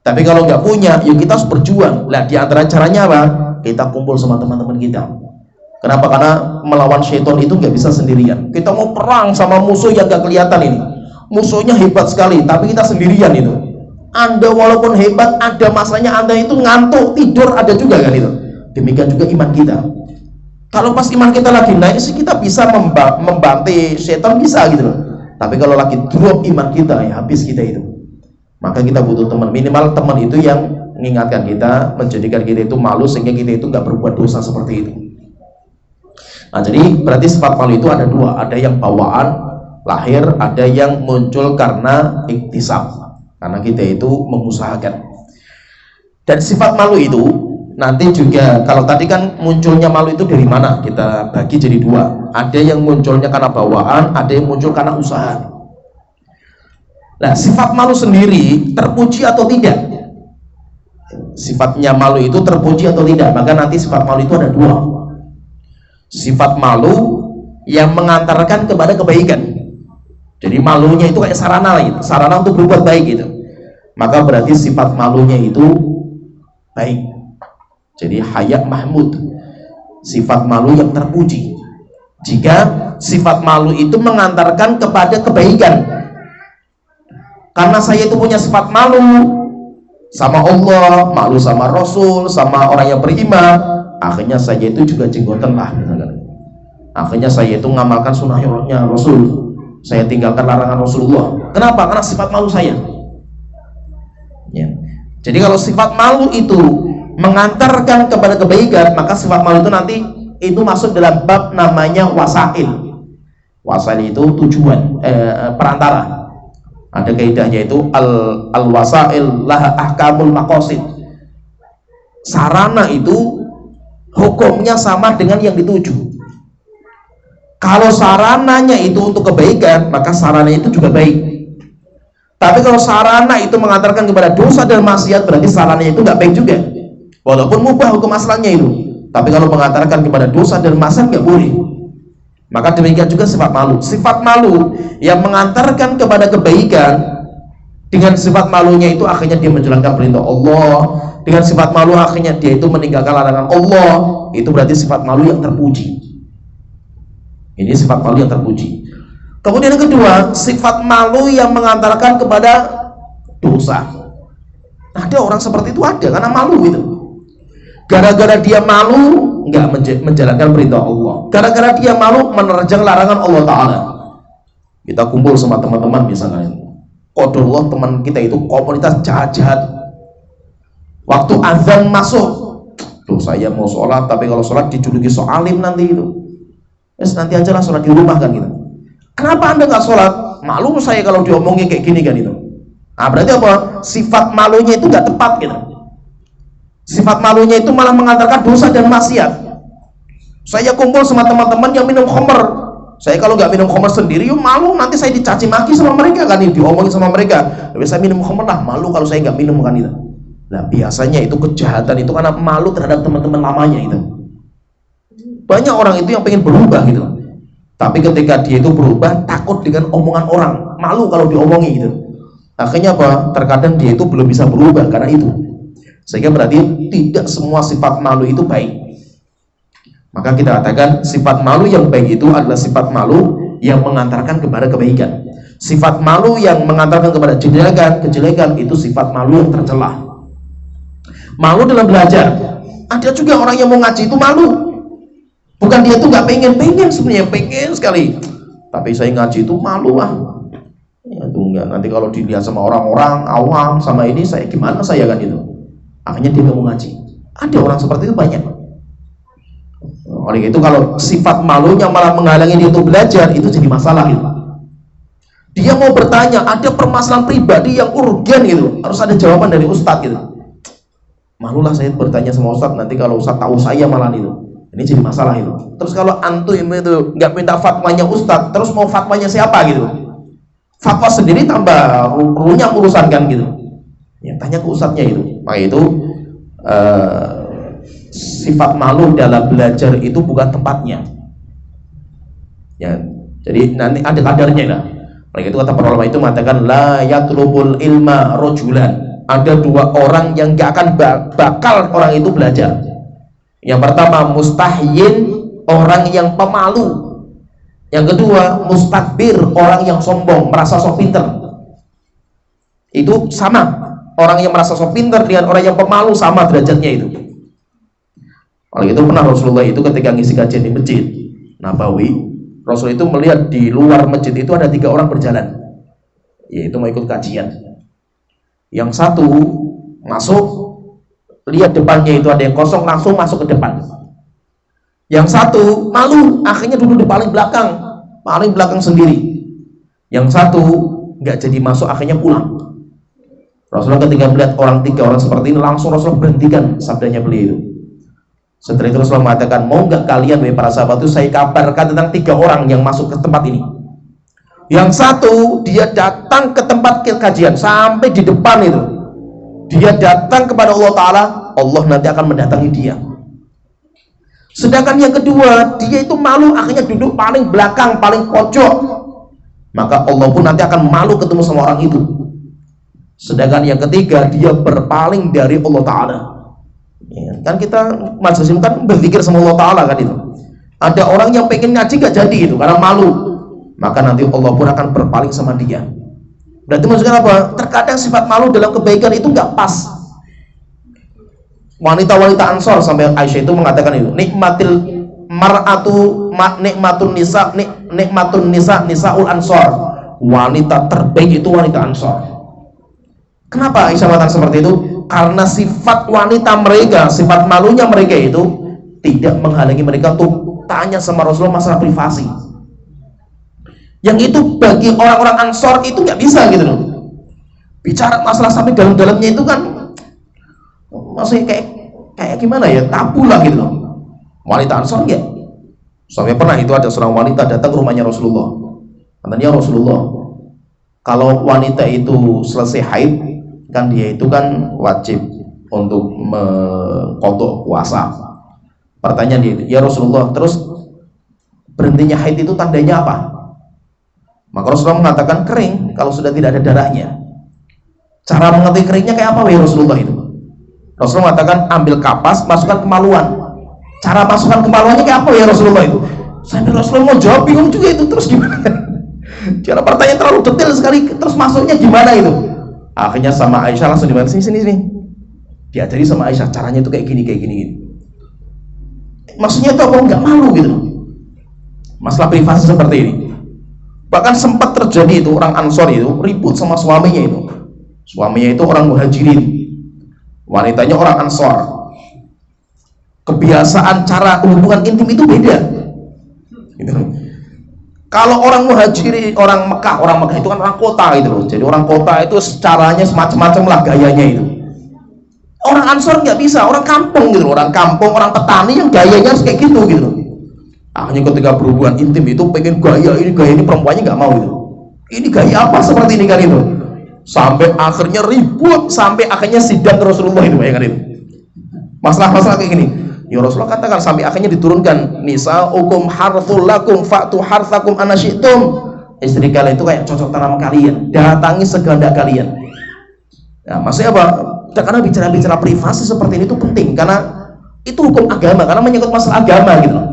Tapi kalau nggak punya, ya kita harus berjuang. Nah, di antara caranya apa? Kita kumpul sama teman-teman kita. Kenapa? Karena melawan syaitan itu nggak bisa sendirian. Kita mau perang sama musuh yang nggak kelihatan ini. Musuhnya hebat sekali, tapi kita sendirian itu. Anda walaupun hebat, ada masanya Anda itu ngantuk, tidur, ada juga kan itu. Demikian juga iman kita. Kalau pas iman kita lagi naik sih kita bisa membantai syaitan, bisa gitu loh. Tapi kalau lagi drop iman kita, ya habis kita itu. Maka kita butuh teman, minimal teman itu yang mengingatkan kita, menjadikan kita itu malu sehingga kita itu nggak berbuat dosa seperti itu. Nah, jadi berarti sifat malu itu ada 2, ada yang bawaan lahir, ada yang muncul karena iktisab, karena kita itu mengusahakan. Dan sifat malu itu nanti juga, kalau tadi kan munculnya malu itu dari mana, kita bagi jadi 2. Ada yang munculnya karena bawaan, ada yang muncul karena usaha. Nah, sifat malu sendiri terpuji atau tidak? Sifatnya malu itu terpuji atau tidak? Maka nanti sifat malu itu ada 2. Sifat malu yang mengantarkan kepada kebaikan. Jadi malunya itu kayak sarana gitu, sarana untuk berbuat baik gitu. Maka berarti sifat malunya itu baik. Jadi hayak mahmud, sifat malu yang terpuji. Jika sifat malu itu mengantarkan kepada kebaikan. Karena saya itu punya sifat malu sama Allah, malu sama Rasul, sama orang yang beriman, akhirnya saya itu juga jenggotan lah misalkan. Akhirnya saya itu ngamalkan sunnahnya Rasul, saya tinggalkan larangan Rasulullah. Kenapa? Karena sifat malu saya ya. Jadi kalau sifat malu itu mengantarkan kepada kebaikan, maka sifat malu itu nanti itu masuk dalam bab namanya wasail. Wasail itu tujuan, perantara. Ada kaidahnya itu al-wasail laha ahkamul maqasid. Sarana itu hukumnya sama dengan yang dituju. Kalau sarananya itu untuk kebaikan, maka sarana itu juga baik. Tapi kalau sarana itu mengantarkan kepada dosa dan maksiat, berarti sarananya itu nggak baik juga. Walaupun mubah hukum asalnya itu, tapi kalau mengantarkan kepada dosa dan maksiat nggak boleh. Maka demikian juga sifat malu. Sifat malu yang mengantarkan kepada kebaikan Dengan sifat malunya itu akhirnya dia menjalankan perintah Allah. Dengan sifat malu akhirnya dia itu meninggalkan larangan Allah. Itu berarti sifat malu yang terpuji. Ini sifat malu yang terpuji. Kemudian yang kedua, sifat malu yang mengantarkan kepada dosa. Ada orang seperti itu, ada karena malu itu. Gara-gara dia malu nggak menjalankan perintah Allah. Gara-gara dia malu menerjang larangan Allah Ta'ala. Kita kumpul sama teman-teman misalnya, qadarullah teman kita itu komunitas jahat-jahat. Waktu azan masuk, tuh saya mau sholat, tapi kalau sholat dijuluki soalim nanti itu. Nanti aja lah sholat di rumah kan gitu. Kenapa anda nggak sholat? Malu saya kalau diomongin kayak gini kan itu. Nah berarti apa? Sifat malunya itu nggak tepat gitu. Sifat malunya itu malah mengantarkan dosa dan maksiat. Saya kumpul sama teman-teman yang minum khamr. Saya kalau nggak minum khamr sendiri, yuk malu nanti saya dicaci maki sama mereka kan, diomongin sama mereka. Tapi saya minum khamr lah, malu kalau saya nggak minum kan itu. Nah biasanya itu kejahatan itu karena malu terhadap teman-teman lamanya itu. Banyak orang itu yang pengen berubah gitu, tapi ketika dia itu berubah takut dengan omongan orang, malu kalau diomongi gitu. Akhirnya apa? Terkadang dia itu belum bisa berubah karena itu. Sehingga berarti tidak semua sifat malu itu baik. Maka kita katakan sifat malu yang baik itu adalah sifat malu yang mengantarkan kepada kebaikan. Sifat malu yang mengantarkan kepada kejelekan itu sifat malu yang tercela. Malu dalam belajar. Ada juga orang yang mau ngaji itu malu. Bukan dia itu nggak pengen sebenarnya, pengen sekali. Tapi saya ngaji itu malu ah. Ya enggak, nanti kalau dilihat sama orang-orang awam sama ini saya gimana saya kan itu. Akhirnya dia nggak mau ngaji. Ada orang seperti itu banyak. Oleh itu kalau sifat malunya malah menghalangi dia untuk belajar, itu jadi masalah gitu. Dia mau bertanya, ada permasalahan pribadi yang urgen gitu, harus ada jawaban dari ustadz gitu. Malulah saya bertanya sama ustadz, nanti kalau ustadz tahu saya malah itu. Ini jadi masalah itu. Terus kalau antum itu nggak minta fatwanya ustadz, terus mau fatwanya siapa gitu? Fatwa sendiri tambah runyam urusan kan gitu. Ya, tanya ke ustadznya itu. Maka itu sifat malu dalam belajar itu bukan tempatnya. Ya, jadi nanti ada kadarnya lah. Oleh itu kata para ulama itu mengatakan la yatlubul ilma rojulan. Ada dua orang yang gak akan bakal orang itu belajar. Yang pertama mustahyin, orang yang pemalu. Yang kedua mustakbir, orang yang sombong, merasa sok pinter. Itu sama. Orang yang merasa sok pinter dengan orang yang pemalu sama derajatnya itu. Oleh itu pernah Rasulullah itu ketika ngisi kajian di masjid Nabawi, Rasul itu melihat di luar masjid itu ada 3 orang berjalan, yaitu mau ikut kajian. Yang satu masuk, lihat depannya itu ada yang kosong, langsung masuk ke depan. Yang satu malu, akhirnya duduk di paling belakang sendiri. Yang satu nggak jadi masuk, akhirnya pulang. Rasulullah ketika melihat 3 orang seperti ini, langsung Rasulullah berhentikan sabdanya beliau itu. Setelah itu Rasulullah mengatakan, mau nggak kalian wahai para sahabat itu saya kabarkan tentang 3 orang yang masuk ke tempat ini. Yang satu dia datang ke tempat kajian sampai di depan itu, dia datang kepada Allah Ta'ala, Allah nanti akan mendatangi dia. Sedangkan yang kedua dia itu malu, akhirnya duduk paling belakang, paling pojok, maka Allah pun nanti akan malu ketemu sama orang itu. Sedangkan yang ketiga dia berpaling dari Allah Ta'ala. Ya, kan kita majelis kan berpikir sama Allah Ta'ala kan itu. Ada orang yang pengen ngaji gak jadi itu karena malu, maka nanti Allah pun akan berpaling sama dia. Berarti maksudnya apa? Terkadang sifat malu dalam kebaikan itu gak pas. Wanita-wanita Ansor sampai Aisyah itu mengatakan itu, nikmatil mar'atu nikmatun nisa nisaul Ansor. Wanita terbaik itu wanita Ansor. Kenapa Aisyah mengatakan seperti itu? Karena sifat wanita mereka, sifat malunya mereka itu tidak menghalangi mereka untuk tanya sama Rasulullah masalah privasi. Yang itu bagi orang-orang Ansor itu nggak bisa gitu loh. Bicara masalah sampai dalam-dalamnya itu kan masih kayak gimana ya, tabu lah gitu loh. Wanita Ansor ya. Sampai pernah itu ada seorang wanita datang ke rumahnya Rasulullah. Katanya Rasulullah, kalau wanita itu selesai haid kan dia itu kan wajib untuk mengqadha puasa. Pertanyaan dia itu, ya Rasulullah, terus berhentinya haid itu tandanya apa? Maka Rasulullah mengatakan kering kalau sudah tidak ada darahnya. Cara mengetik keringnya kayak apa ya Rasulullah itu? Rasulullah mengatakan ambil kapas, masukkan kemaluan. Cara masukkan kemaluannya kayak apa ya Rasulullah itu? Sampai Rasulullah mau jawab bingung juga itu, terus gimana? Cara pertanyaan terlalu detail sekali, terus masuknya gimana itu? Akhirnya sama Aisyah langsung dimana sini. Diajari sama Aisyah caranya itu kayak gini gitu. Maksudnya itu apa? Nggak malu gitu. Masalah privasi seperti ini. Bahkan sempat terjadi itu orang Ansor itu ribut sama suaminya itu. Suaminya itu orang Muhajirin, wanitanya orang Ansor. Kebiasaan cara hubungan intim itu beda gitu. Kalau orang Muhajirin, orang Mekah itu kan orang kota gitu loh. Jadi orang kota itu caranya semacam-macam lah gayanya itu. Orang Ansor nggak bisa, orang kampung gitu loh. Orang kampung, orang petani yang gayanya harus kayak gitu loh. Akhirnya ketika berhubungan intim itu pengen gaya ini perempuannya nggak mau gitu. Ini gaya apa seperti ini kan itu? Sampai akhirnya ribut, sampai akhirnya sidang ke Rasulullah itu, bayangkan itu. Masalah-masalah kayak gini. Ya Rasulullah katakan sampai akhirnya diturunkan nisa'ukum harthul lakum fa'tu harthakum anasyi'tum. Istri kalian itu kayak cocok tanam kalian, datangi sekehendak kalian. Nah, maksudnya apa? Karena bicara-bicara privasi seperti ini itu penting karena itu hukum agama, karena menyangkut masalah agama gitu loh.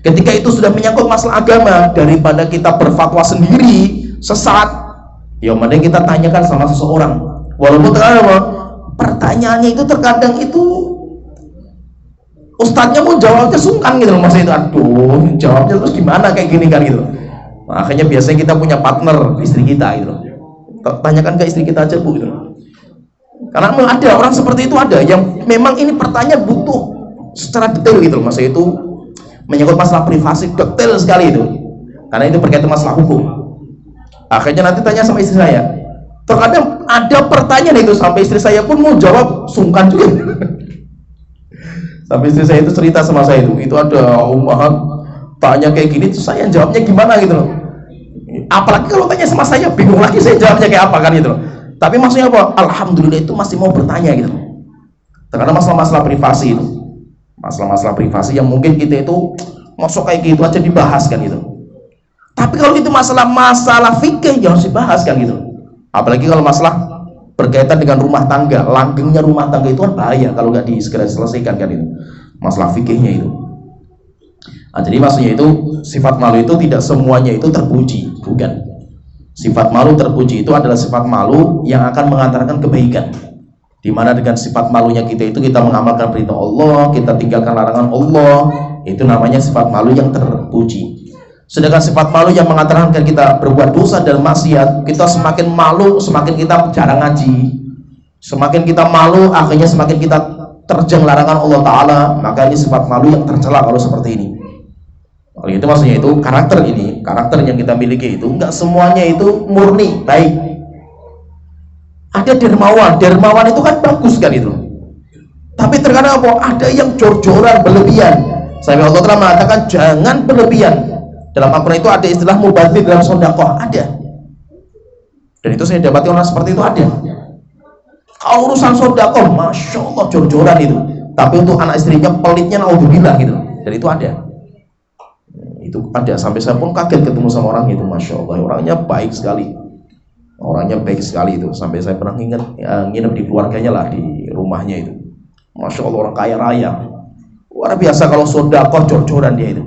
Ketika itu sudah menyangkut masalah agama, daripada kita berfatwa sendiri sesat, ya mending kita tanyakan sama seseorang. Walaupun terkadang pertanyaannya itu terkadang itu ustadznya mau jawabnya sungkan gitu loh, masa itu aduh jawabnya terus gimana kayak gini kan gitu. Nah, akhirnya biasanya kita punya partner istri kita gitu loh. Tanyakan ke istri kita aja bu gitu loh. Karena memang ada orang seperti itu, ada yang memang ini pertanyaan butuh secara detail gitu loh, masa itu menyangkut masalah privasi detail sekali itu. Karena itu berkaitan masalah hukum. Akhirnya nanti tanya sama istri saya. Terkadang ada pertanyaan itu sampai istri saya pun mau jawab sungkan juga. Sampai istri saya itu cerita sama saya itu ada umahan tanya kayak gini, saya jawabnya gimana gitu loh. Apalagi kalau tanya sama saya, bingung lagi saya jawabnya kayak apa kan gitu loh. Tapi maksudnya apa? Alhamdulillah itu masih mau bertanya gitu loh. Karena masalah-masalah privasi itu, masalah-masalah privasi yang mungkin kita itu masuk kayak gitu aja dibahas kan gitu. Tapi kalau itu masalah fikih ya harus dibahas kan gitu. Apalagi kalau masalah berkaitan dengan rumah tangga, langgengnya rumah tangga itu kan bahaya kalau nggak segera diselesaikan kan itu, masalah fikihnya itu. Nah, jadi maksudnya itu sifat malu itu tidak semuanya itu terpuji, bukan. Sifat malu terpuji itu adalah sifat malu yang akan mengantarkan kebaikan. Dimana dengan sifat malunya kita itu kita mengamalkan perintah Allah, kita tinggalkan larangan Allah, itu namanya sifat malu yang terpuji. Sedangkan sifat malu yang mengantarkan kita berbuat dosa dan maksiat, kita semakin malu, semakin kita jarang ngaji, semakin kita malu, akhirnya semakin kita terjang larangan Allah Ta'ala. Maka ini sifat malu yang tercela kalau seperti ini. Oleh itu maksudnya itu karakter yang kita miliki itu enggak semuanya itu murni baik. Ada dermawan itu kan bagus kan itu. Tapi terkadang apa? Ada yang jor-joran berlebihan. Sampai Allah telah mengatakan jangan berlebihan. Dalam Al-Quran itu ada istilah mubadzir dalam sedekah, ada. Dan itu saya dapati orang seperti itu ada. Kalau urusan sedekah, masya Allah jor-joran itu. Tapi untuk anak istrinya pelitnya naudzubillah gitu. Dan itu ada. Itu ada. Sampai saya pun kaget ketemu sama orang itu, masya Allah. Orangnya baik sekali. Itu. Sampai saya pernah nginep di keluarganya lah, di rumahnya itu. Masya Allah, orang kaya raya. Luar biasa kalau sedekah jor-joran dia itu.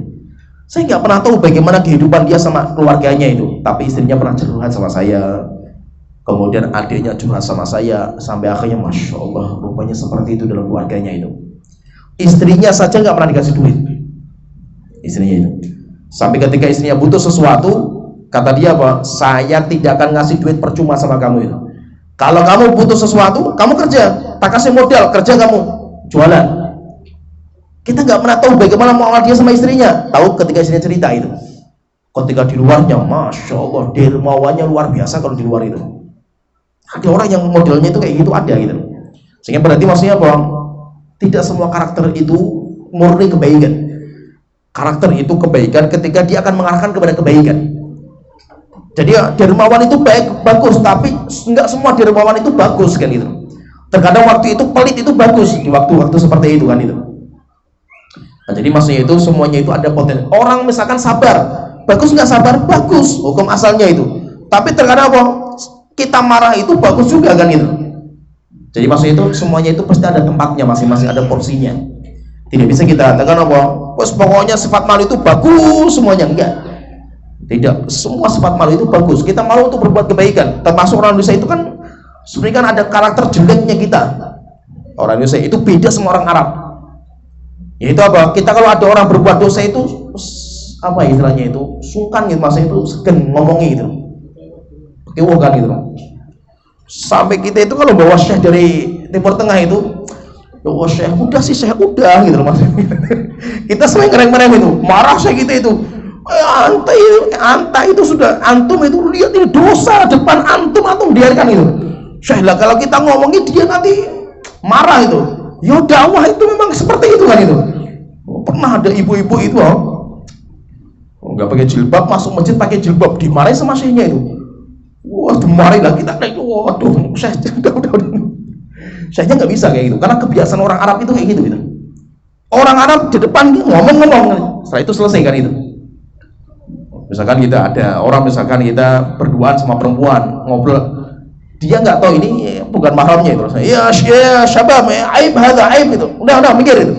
Saya nggak pernah tahu bagaimana kehidupan dia sama keluarganya itu, tapi istrinya pernah curhat sama saya, kemudian adiknya curhat sama saya, sampai akhirnya masya Allah rupanya seperti itu dalam keluarganya itu. Istrinya saja nggak pernah dikasih duit, istrinya itu. Sampai ketika istrinya butuh sesuatu, kata dia apa? Saya tidak akan ngasih duit percuma sama kamu itu. Kalau kamu butuh sesuatu, kamu kerja, tak kasih modal, kerja kamu jualan. Kita nggak pernah tahu bagaimana muamalah dia sama istrinya. Tahu ketika istrinya cerita itu. Ketika di luarnya, masya Allah, dermawannya luar biasa kalau di luar itu. Ada orang yang modelnya itu kayak gitu, ada gitu. Sehingga berarti maksudnya apa? Tidak semua karakter itu murni kebaikan. Karakter itu kebaikan ketika dia akan mengarahkan kepada kebaikan. Jadi dermawan itu bagus, tapi nggak semua dermawan itu bagus kan gitu. Terkadang waktu itu pelit itu bagus di waktu-waktu seperti itu kan itu. Nah, jadi maksudnya itu semuanya itu ada potensi. Orang misalkan sabar, bagus nggak sabar? Bagus, hukum asalnya itu. Tapi terkadang apa? kita marah itu bagus juga kan itu. Jadi maksudnya itu semuanya itu pasti ada tempatnya, masing-masing ada porsinya. Tidak bisa kita katakan apa, pokoknya sifat malu itu bagus semuanya, enggak. Tidak, semua sifat malu itu bagus. Kita malu untuk berbuat kebaikan. Termasuk orang Indonesia itu kan sebenarnya kan ada karakter jeleknya kita. Orang Indonesia itu beda sama orang Arab. Yaitu apa? Kita kalau ada orang berbuat dosa itu apa istilahnya itu sungkan gitu, masa itu segan ngomongnya gitu, kewuh kan gitu. Sampai kita itu kalau bawa syekh dari Timur Tengah itu, bawa syekh udah sih syekh udah gitu loh maksudnya. Kita sering ngereng-ngereng itu, marah syekh kita itu. Anta itu sudah, antum itu lihat ini dosa depan antum biarkan itu. Syekh lah kalau kita ngomongin dia nanti marah itu. Ya dakwah itu memang seperti itu kan itu. Pernah ada ibu-ibu itu nggak pakai jilbab masuk masjid pakai jilbab, dimarahi sama syekhnya itu. Wah, dimarahi lah kita. Waduh, syekhnya syekhnya nggak bisa kayak gitu karena kebiasaan orang Arab itu kayak gitu gitu. Orang Arab di depan ngomong-ngomong, setelah itu selesai kan itu. Misalkan kita ada orang, misalkan kita berduaan sama perempuan ngobrol, dia nggak tahu ini bukan mahramnya itu, ya syabab aib hadza aib itu, udah mikir itu.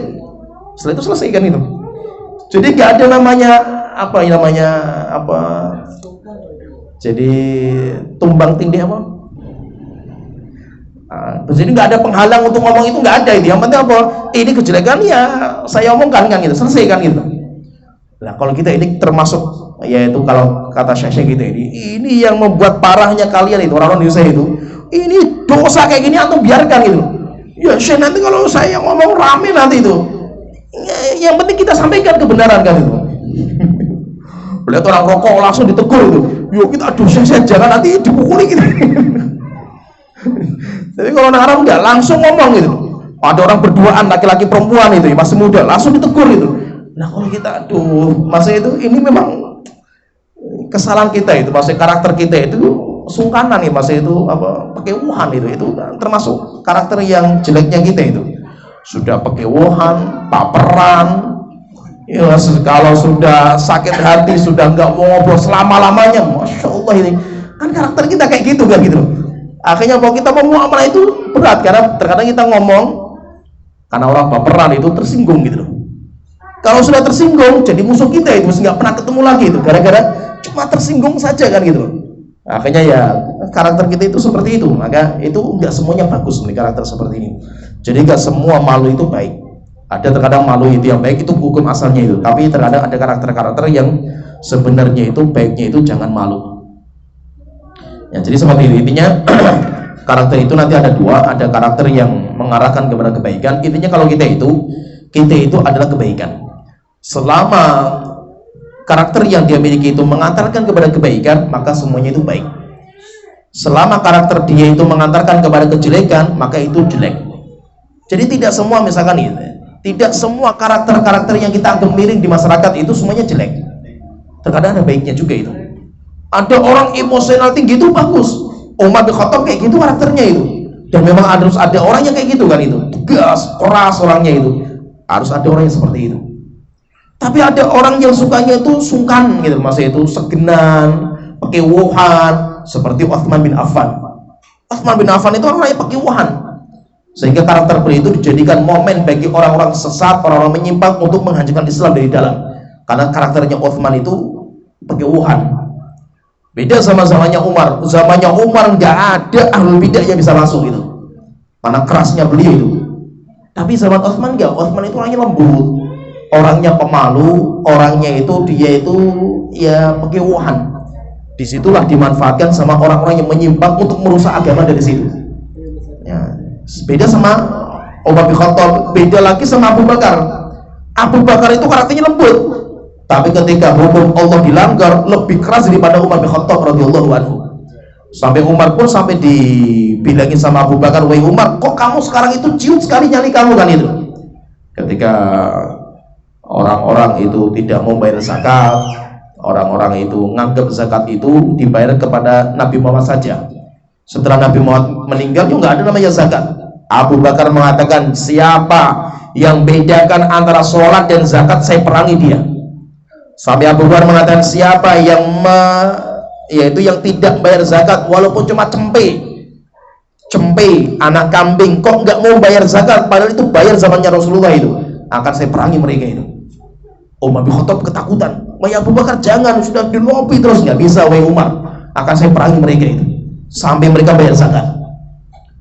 Setelah itu selesai kan itu. Jadi nggak ada namanya apa jadi tumbang tindih apa, jadi nggak ada penghalang untuk ngomong itu, nggak ada itu. Yang penting apa, ini kejelekan ya saya omongkan kan gitu, selesai kan gitu. Nah kalau kita ini termasuk, yaitu kalau kata syekh kita ini yang membuat parahnya kalian itu orang Indonesia itu, ini dosa kayak gini antum biarkan gitu. Ya syekh, nanti kalau saya ngomong rame nanti itu, yang penting kita sampaikan kebenaran kan itu. Lihat orang rokok langsung ditegur itu, yuk kita aduh syekh jangan nanti dipukuli gitu. Jadi kalau orang Arab enggak, langsung ngomong gitu. Ada orang berduaan laki-laki perempuan itu masih muda, langsung ditegur itu. Nah kalau kita aduh, masa itu ini memang kesalahan kita itu, masa karakter kita itu sungkanan nih, masa itu apa pekewuhan itu termasuk karakter yang jeleknya kita itu. Sudah pekewuhan, baperan, ya, kalau sudah sakit hati sudah nggak mau ngobrol selama-lamanya. Masya Allah, ini kan karakter kita kayak gitu kan gitu. Akhirnya kalau kita mau muamalah itu berat karena terkadang kita ngomong karena orang baperan itu tersinggung gitu loh. Kalau sudah tersinggung jadi musuh kita itu, nggak pernah ketemu lagi itu, gara-gara cuma tersinggung saja kan gitu. Akhirnya ya karakter kita itu seperti itu. Maka itu nggak semuanya bagus nih karakter seperti ini. Jadi nggak semua malu itu baik. Ada terkadang malu itu yang baik, itu hukum asalnya itu. Tapi terkadang ada karakter-karakter yang sebenarnya itu baiknya itu jangan malu. Ya jadi seperti itu intinya. Karakter itu nanti ada dua, ada karakter yang mengarahkan kepada kebaikan. Intinya kalau kita itu adalah kebaikan. Selama karakter yang dia miliki itu mengantarkan kepada kebaikan, maka semuanya itu baik. Selama karakter dia itu mengantarkan kepada kejelekan, maka itu jelek. Jadi tidak semua, misalkan ini, tidak semua karakter-karakter yang kita anggap miring di masyarakat itu semuanya jelek. Terkadang ada baiknya juga itu. Ada orang emosional tinggi itu bagus. Umar bin Khattab kayak gitu karakternya itu. Dan memang harus ada orang yang kayak gitu kan itu. Tegas, keras orangnya itu. Harus ada orang yang seperti itu. Tapi ada orang yang sukanya itu sungkan gitu, maksudnya itu segenan, pekewuhan, seperti Utsman bin Affan. Utsman bin Affan itu orangnya pekewuhan, sehingga karakter beliau itu dijadikan momen bagi orang-orang sesat, orang-orang menyimpang untuk menghancurkan Islam dari dalam. Karena karakternya Utsman itu pekewuhan. Beda sama zamannya Umar. Zamannya Umar nggak ada ahlul bidah yang bisa masuk itu, karena kerasnya beliau itu. Tapi zaman Utsman nggak. Utsman itu orangnya lembut, orangnya pemalu, orangnya itu dia itu ya pekewuhan. Disitulah dimanfaatkan sama orang-orang yang menyimpang untuk merusak agama dari situ. Ya, beda sama Umar bin Khattab, beda lagi sama Abu Bakar. Abu Bakar itu karakternya lembut, tapi ketika hukum Allah dilanggar lebih keras daripada Umar bin Khattab radhiyallahu anhu. Sampai Umar pun sampai dibilangin sama Abu Bakar, "Wahai Umar, kok kamu sekarang itu ciut sekali nyali kamu kan itu?" Ketika orang-orang itu tidak mau bayar zakat, orang-orang itu nganggap zakat itu dibayar kepada Nabi Muhammad saja. Setelah Nabi Muhammad meninggal juga nggak ada namanya zakat. Abu Bakar mengatakan, siapa yang bedakan antara sholat dan zakat, saya perangi dia. Sampai Abu Bakar mengatakan, siapa yang yaitu yang tidak bayar zakat walaupun cuma cempe, anak kambing, kok nggak mau bayar zakat padahal itu bayar zamannya Rasulullah, itu akan saya perangi mereka itu. Umar bin Khattab ketakutan, "Wahai Abu Bakar, jangan, sudah di lobi terus." Nggak bisa, wahai Umar, akan saya perangi mereka itu sampai mereka bayar zakat.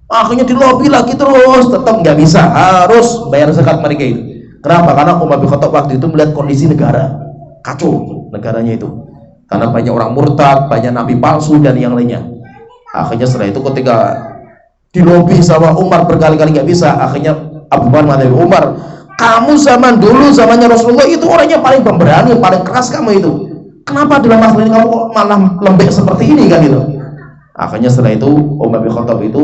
Akhirnya di lobi lagi terus, tetap nggak bisa, harus bayar zakat mereka itu. Kenapa? Karena Umar bin Khattab waktu itu melihat kondisi negara kacau, negaranya itu karena banyak orang murtad, banyak nabi palsu dan yang lainnya. Akhirnya setelah itu ketika di lobi sama Umar berkali-kali nggak bisa, akhirnya Abu Bakar mengatakan, "Umar, kamu zaman dulu, zamannya Rasulullah itu orangnya paling pemberani, paling keras kamu itu. Kenapa dalam masalah ini kamu kok malah lembek seperti ini kan gitu?" Akhirnya setelah itu Umar bin Khattab itu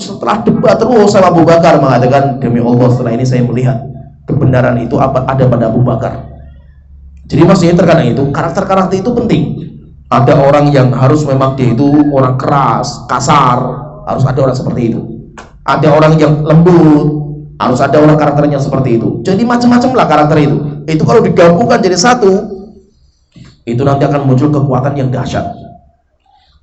setelah debat terus sama Abu Bakar mengatakan, "Demi Allah, setelah ini saya melihat kebenaran itu ada pada Abu Bakar." Jadi maksudnya terkadang itu karakter-karakter itu penting. Ada orang yang harus memang dia itu orang keras, kasar, harus ada orang seperti itu. Ada orang yang lembut, harus ada orang karakternya seperti itu. Jadi macam-macam lah karakter itu. Itu kalau digabungkan jadi satu, itu nanti akan muncul kekuatan yang dahsyat.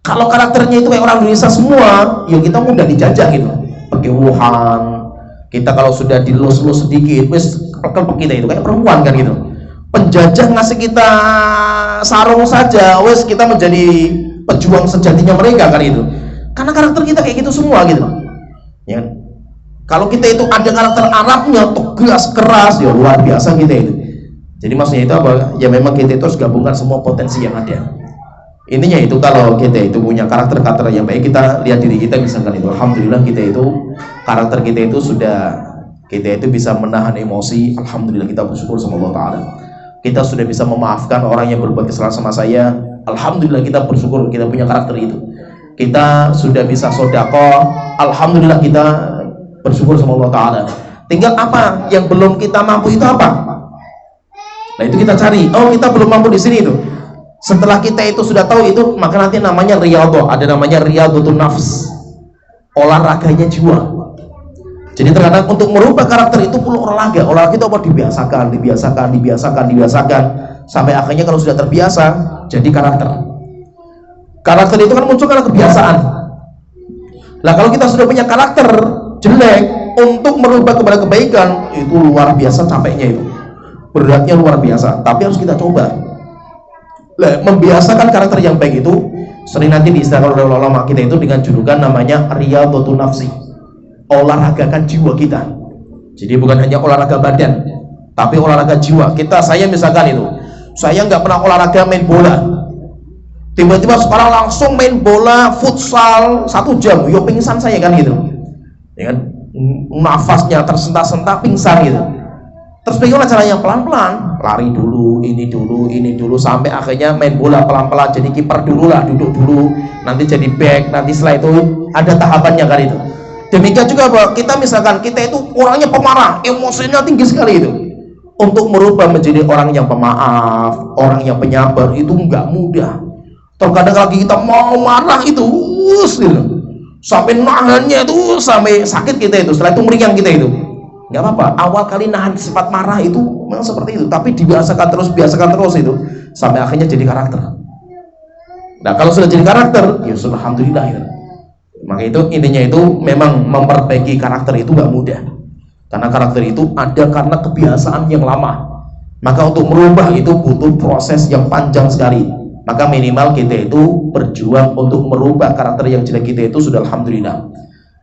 Kalau karakternya itu kayak orang Indonesia semua, ya kita mudah dijajah gitu. Pakai Wuhan, kita kalau sudah dilus-lus sedikit, wes kekel kita itu kayak perempuan kan gitu. Penjajah ngasih kita sarung saja, wes kita menjadi pejuang sejatinya mereka kan itu. Karena karakter kita kayak gitu semua gitu, ya. Kalau kita itu ada karakter Arabnya, tegas, keras, ya luar biasa kita itu. Jadi maksudnya itu apa? Ya memang kita itu harus gabungkan semua potensi yang ada. Intinya itu kalau kita itu punya karakter-karakter yang baik, kita lihat diri kita misalkan itu, alhamdulillah kita itu karakter kita itu sudah, kita itu bisa menahan emosi, alhamdulillah kita bersyukur sama Allah Ta'ala. Kita sudah bisa memaafkan orang yang berbuat kesalahan sama saya, alhamdulillah kita bersyukur kita punya karakter itu. Kita sudah bisa sedekah, alhamdulillah kita bersyukur sama Allah Ta'ala. Tinggal apa yang belum kita mampu itu apa? Nah itu kita cari. Oh, kita belum mampu di sini itu. Setelah kita itu sudah tahu itu, maka nanti namanya riyadhah, ada namanya riyadhatun nafs, olahraganya jiwa. Jadi terkadang untuk merubah karakter itu perlu olahraga. Olahraga itu apa? Dibiasakan sampai akhirnya kalau sudah terbiasa jadi karakter. Karakter itu kan muncul karena kebiasaan. Nah kalau kita sudah punya karakter jelek, untuk merubah kepada kebaikan itu luar biasa capeknya itu, beratnya luar biasa. Tapi harus kita coba. Nah, membiasakan karakter yang baik itu sering nanti diistilahkan oleh ulama kita itu dengan julukan namanya riyadhatun nafsi, olahragakan jiwa kita. Jadi bukan hanya olahraga badan, tapi olahraga jiwa kita. Saya misalkan itu, saya nggak pernah olahraga main bola, tiba-tiba sekarang langsung main bola futsal 1 jam, yo pingsan saya kan gitu, ya kan, nafasnya tersentak-sentak pingsan gitu. Terus bagaimana caranya? Pelan-pelan, lari dulu, ini dulu, sampai akhirnya main bola pelan-pelan, jadi kiper dulu lah, duduk dulu, nanti jadi back, nanti setelah itu ada tahapannya kan itu. Demikian juga bahwa kita misalkan kita itu orangnya pemarah, emosinya tinggi sekali itu. Untuk merubah menjadi orang yang pemaaf, orang yang penyabar itu nggak mudah. Terkadang lagi kita mau marah itu, gitu, sampai nahannya itu sampai sakit kita itu. Setelah itu meriang kita itu. Nggak apa-apa, awal kali nahan sifat marah itu memang seperti itu, tapi biasakan terus itu sampai akhirnya jadi karakter. Nah kalau sudah jadi karakter, ya sudah alhamdulillah ya. Maka itu intinya itu memang memperbaiki karakter itu nggak mudah, karena karakter itu ada karena kebiasaan yang lama. Maka untuk merubah itu butuh proses yang panjang sekali. Maka minimal kita itu berjuang untuk merubah karakter yang jelek kita itu sudah alhamdulillah.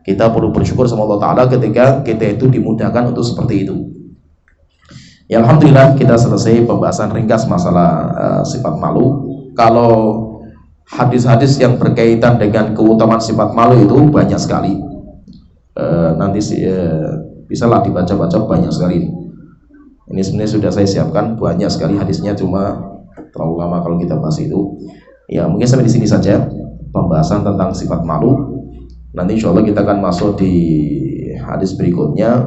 Kita perlu bersyukur sama Allah Ta'ala ketika kita itu dimudahkan untuk seperti itu. Ya alhamdulillah kita selesai pembahasan ringkas masalah sifat malu. Kalau hadis-hadis yang berkaitan dengan keutamaan sifat malu itu banyak sekali. Nanti bisalah dibaca-baca, banyak sekali. Ini sebenarnya sudah saya siapkan banyak sekali hadisnya, cuma terlalu lama kalau kita bahas itu. Ya mungkin sampai di sini saja pembahasan tentang sifat malu. Nanti insya Allah kita akan masuk di hadis berikutnya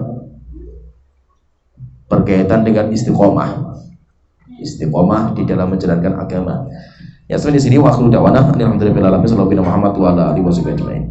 berkaitan dengan istiqomah di dalam menjalankan agama. Ya sampai di sini wa akhiru da'wana alhamdulillahi rabbil alamin sallallahu alaihi wa sallam.